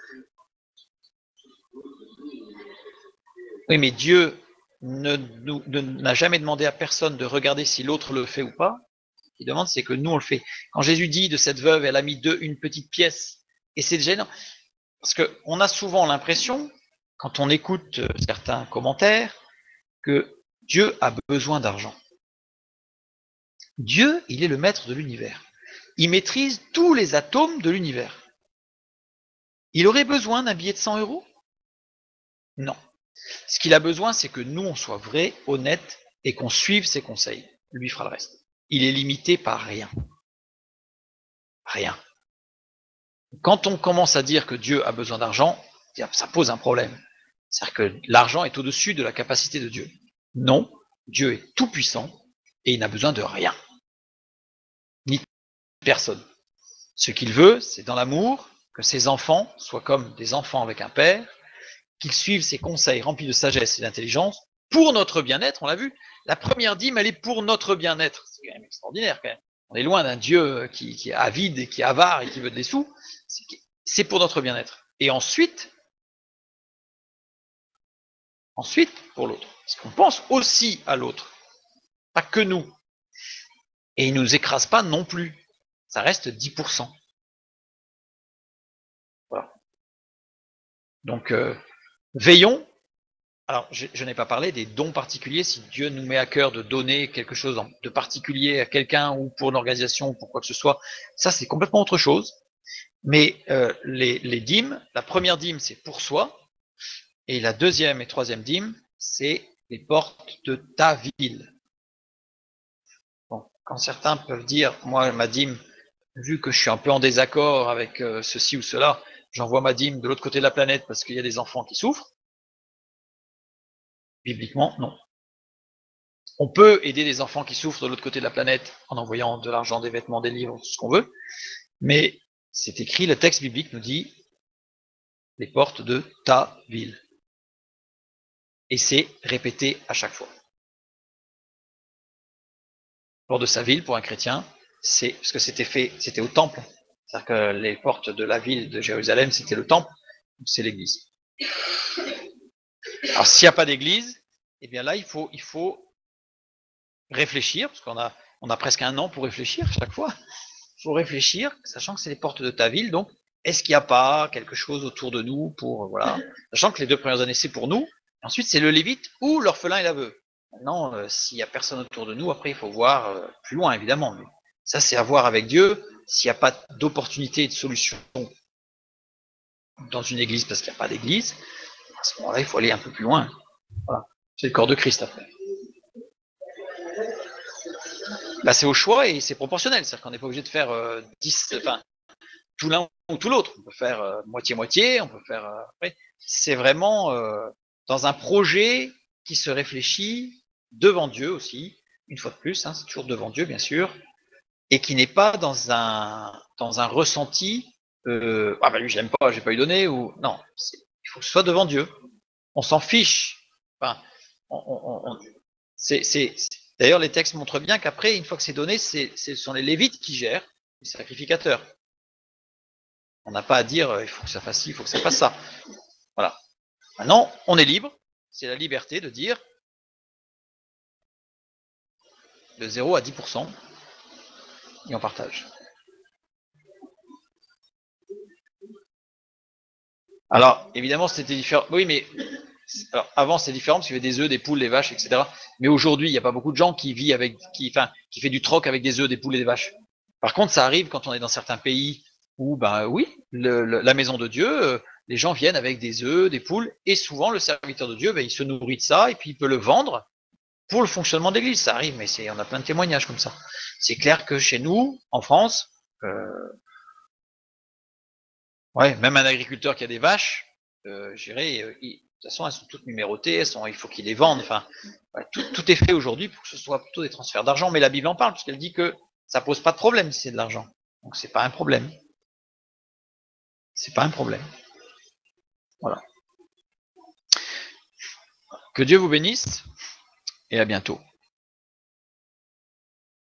Oui, mais Dieu n'a jamais demandé à personne de regarder si l'autre le fait ou pas. Ce qu'il demande, c'est que nous, on le fait. Quand Jésus dit de cette veuve, elle a mis une petite pièce Et c'est gênant. Parce qu'on a souvent l'impression, quand on écoute certains commentaires, que Dieu a besoin d'argent. Dieu, il est le maître de l'univers. Il maîtrise tous les atomes de l'univers. Il aurait besoin d'un billet de 100 euros? Non. Ce qu'il a besoin, c'est que nous, on soit vrais, honnêtes, et qu'on suive ses conseils. Lui fera le reste. Il est limité par rien. Rien. Quand on commence à dire que Dieu a besoin d'argent, ça pose un problème. C'est-à-dire que l'argent est au-dessus de la capacité de Dieu. Non, Dieu est tout puissant et il n'a besoin de rien. Ni de personne. Ce qu'il veut, c'est dans l'amour, que ses enfants soient comme des enfants avec un père, qu'ils suivent ses conseils remplis de sagesse et d'intelligence pour notre bien-être, on l'a vu. La première dîme, elle est pour notre bien-être. C'est quand même extraordinaire, quand même. On est loin d'un Dieu qui est avide et qui est avare et qui veut des sous. C'est pour notre bien-être. Et ensuite, pour l'autre. Parce qu'on pense aussi à l'autre. Pas que nous. Et il ne nous écrase pas non plus. Ça reste 10%. Voilà. Donc, veillons. Alors, je n'ai pas parlé des dons particuliers. Si Dieu nous met à cœur de donner quelque chose de particulier à quelqu'un ou pour une organisation ou pour quoi que ce soit, ça c'est complètement autre chose. Mais les dîmes, la première dîme c'est pour soi, et la deuxième et troisième dîme c'est les portes de ta ville. Bon, quand certains peuvent dire, moi ma dîme, vu que je suis un peu en désaccord avec ceci ou cela, j'envoie ma dîme de l'autre côté de la planète parce qu'il y a des enfants qui souffrent. Bibliquement, non. On peut aider des enfants qui souffrent de l'autre côté de la planète en envoyant de l'argent, des vêtements, des livres, tout ce qu'on veut, mais c'est écrit, le texte biblique nous dit les portes de ta ville. Et c'est répété à chaque fois. Porte de sa ville, pour un chrétien, c'est parce que c'était au temple. C'est-à-dire que les portes de la ville de Jérusalem, c'était le temple, c'est l'église. Alors s'il n'y a pas d'église, eh bien là, il faut réfléchir, parce qu'on a presque un an pour réfléchir chaque fois. Il faut réfléchir, sachant que c'est les portes de ta ville, donc est-ce qu'il n'y a pas quelque chose autour de nous pour, voilà, sachant que les 2 premières années, c'est pour nous, ensuite c'est le lévite ou l'orphelin et la veuve. Maintenant, s'il n'y a personne autour de nous, après il faut voir plus loin, évidemment, mais ça c'est à voir avec Dieu, s'il n'y a pas d'opportunité et de solution dans une église parce qu'il n'y a pas d'église, à ce moment-là, il faut aller un peu plus loin. Voilà. C'est le corps de Christ après. Bah, c'est au choix et c'est proportionnel, c'est-à-dire qu'on n'est pas obligé de faire 10, enfin, tout l'un ou tout l'autre. On peut faire moitié-moitié, on peut faire. Après, c'est vraiment dans un projet qui se réfléchit devant Dieu aussi, une fois de plus, hein, c'est toujours devant Dieu, bien sûr, et qui n'est pas dans un ressenti. Ah ben lui, je l'aime pas, j'ai pas eu donné, ou non, il faut que ce soit devant Dieu. On s'en fiche. Enfin, d'ailleurs, les textes montrent bien qu'après, une fois que c'est donné, ce sont les Lévites qui gèrent, les sacrificateurs. On n'a pas à dire il faut que ça fasse ci, il faut que ça fasse ça. Voilà. Maintenant, on est libre. C'est la liberté de dire de 0 à 10% et on partage. Alors, évidemment, c'était différent. Oui, mais alors, avant, c'était différent parce qu'il y avait des œufs, des poules, des vaches, etc. Mais aujourd'hui, il n'y a pas beaucoup de gens qui vivent avec, qui fait du troc avec des œufs, des poules et des vaches. Par contre, ça arrive quand on est dans certains pays où, ben oui, la maison de Dieu, les gens viennent avec des œufs, des poules, et souvent le serviteur de Dieu, ben, il se nourrit de ça et puis il peut le vendre pour le fonctionnement de l'Église. Ça arrive, mais on a plein de témoignages comme ça. C'est clair que chez nous, en France, ouais, même un agriculteur qui a des vaches, je dirais, de toute façon, elles sont toutes numérotées, il faut qu'il les vende. Enfin, ouais, tout est fait aujourd'hui pour que ce soit plutôt des transferts d'argent. Mais la Bible en parle, puisqu'elle dit que ça pose pas de problème si c'est de l'argent. Donc c'est pas un problème. C'est pas un problème. Voilà. Que Dieu vous bénisse et à bientôt.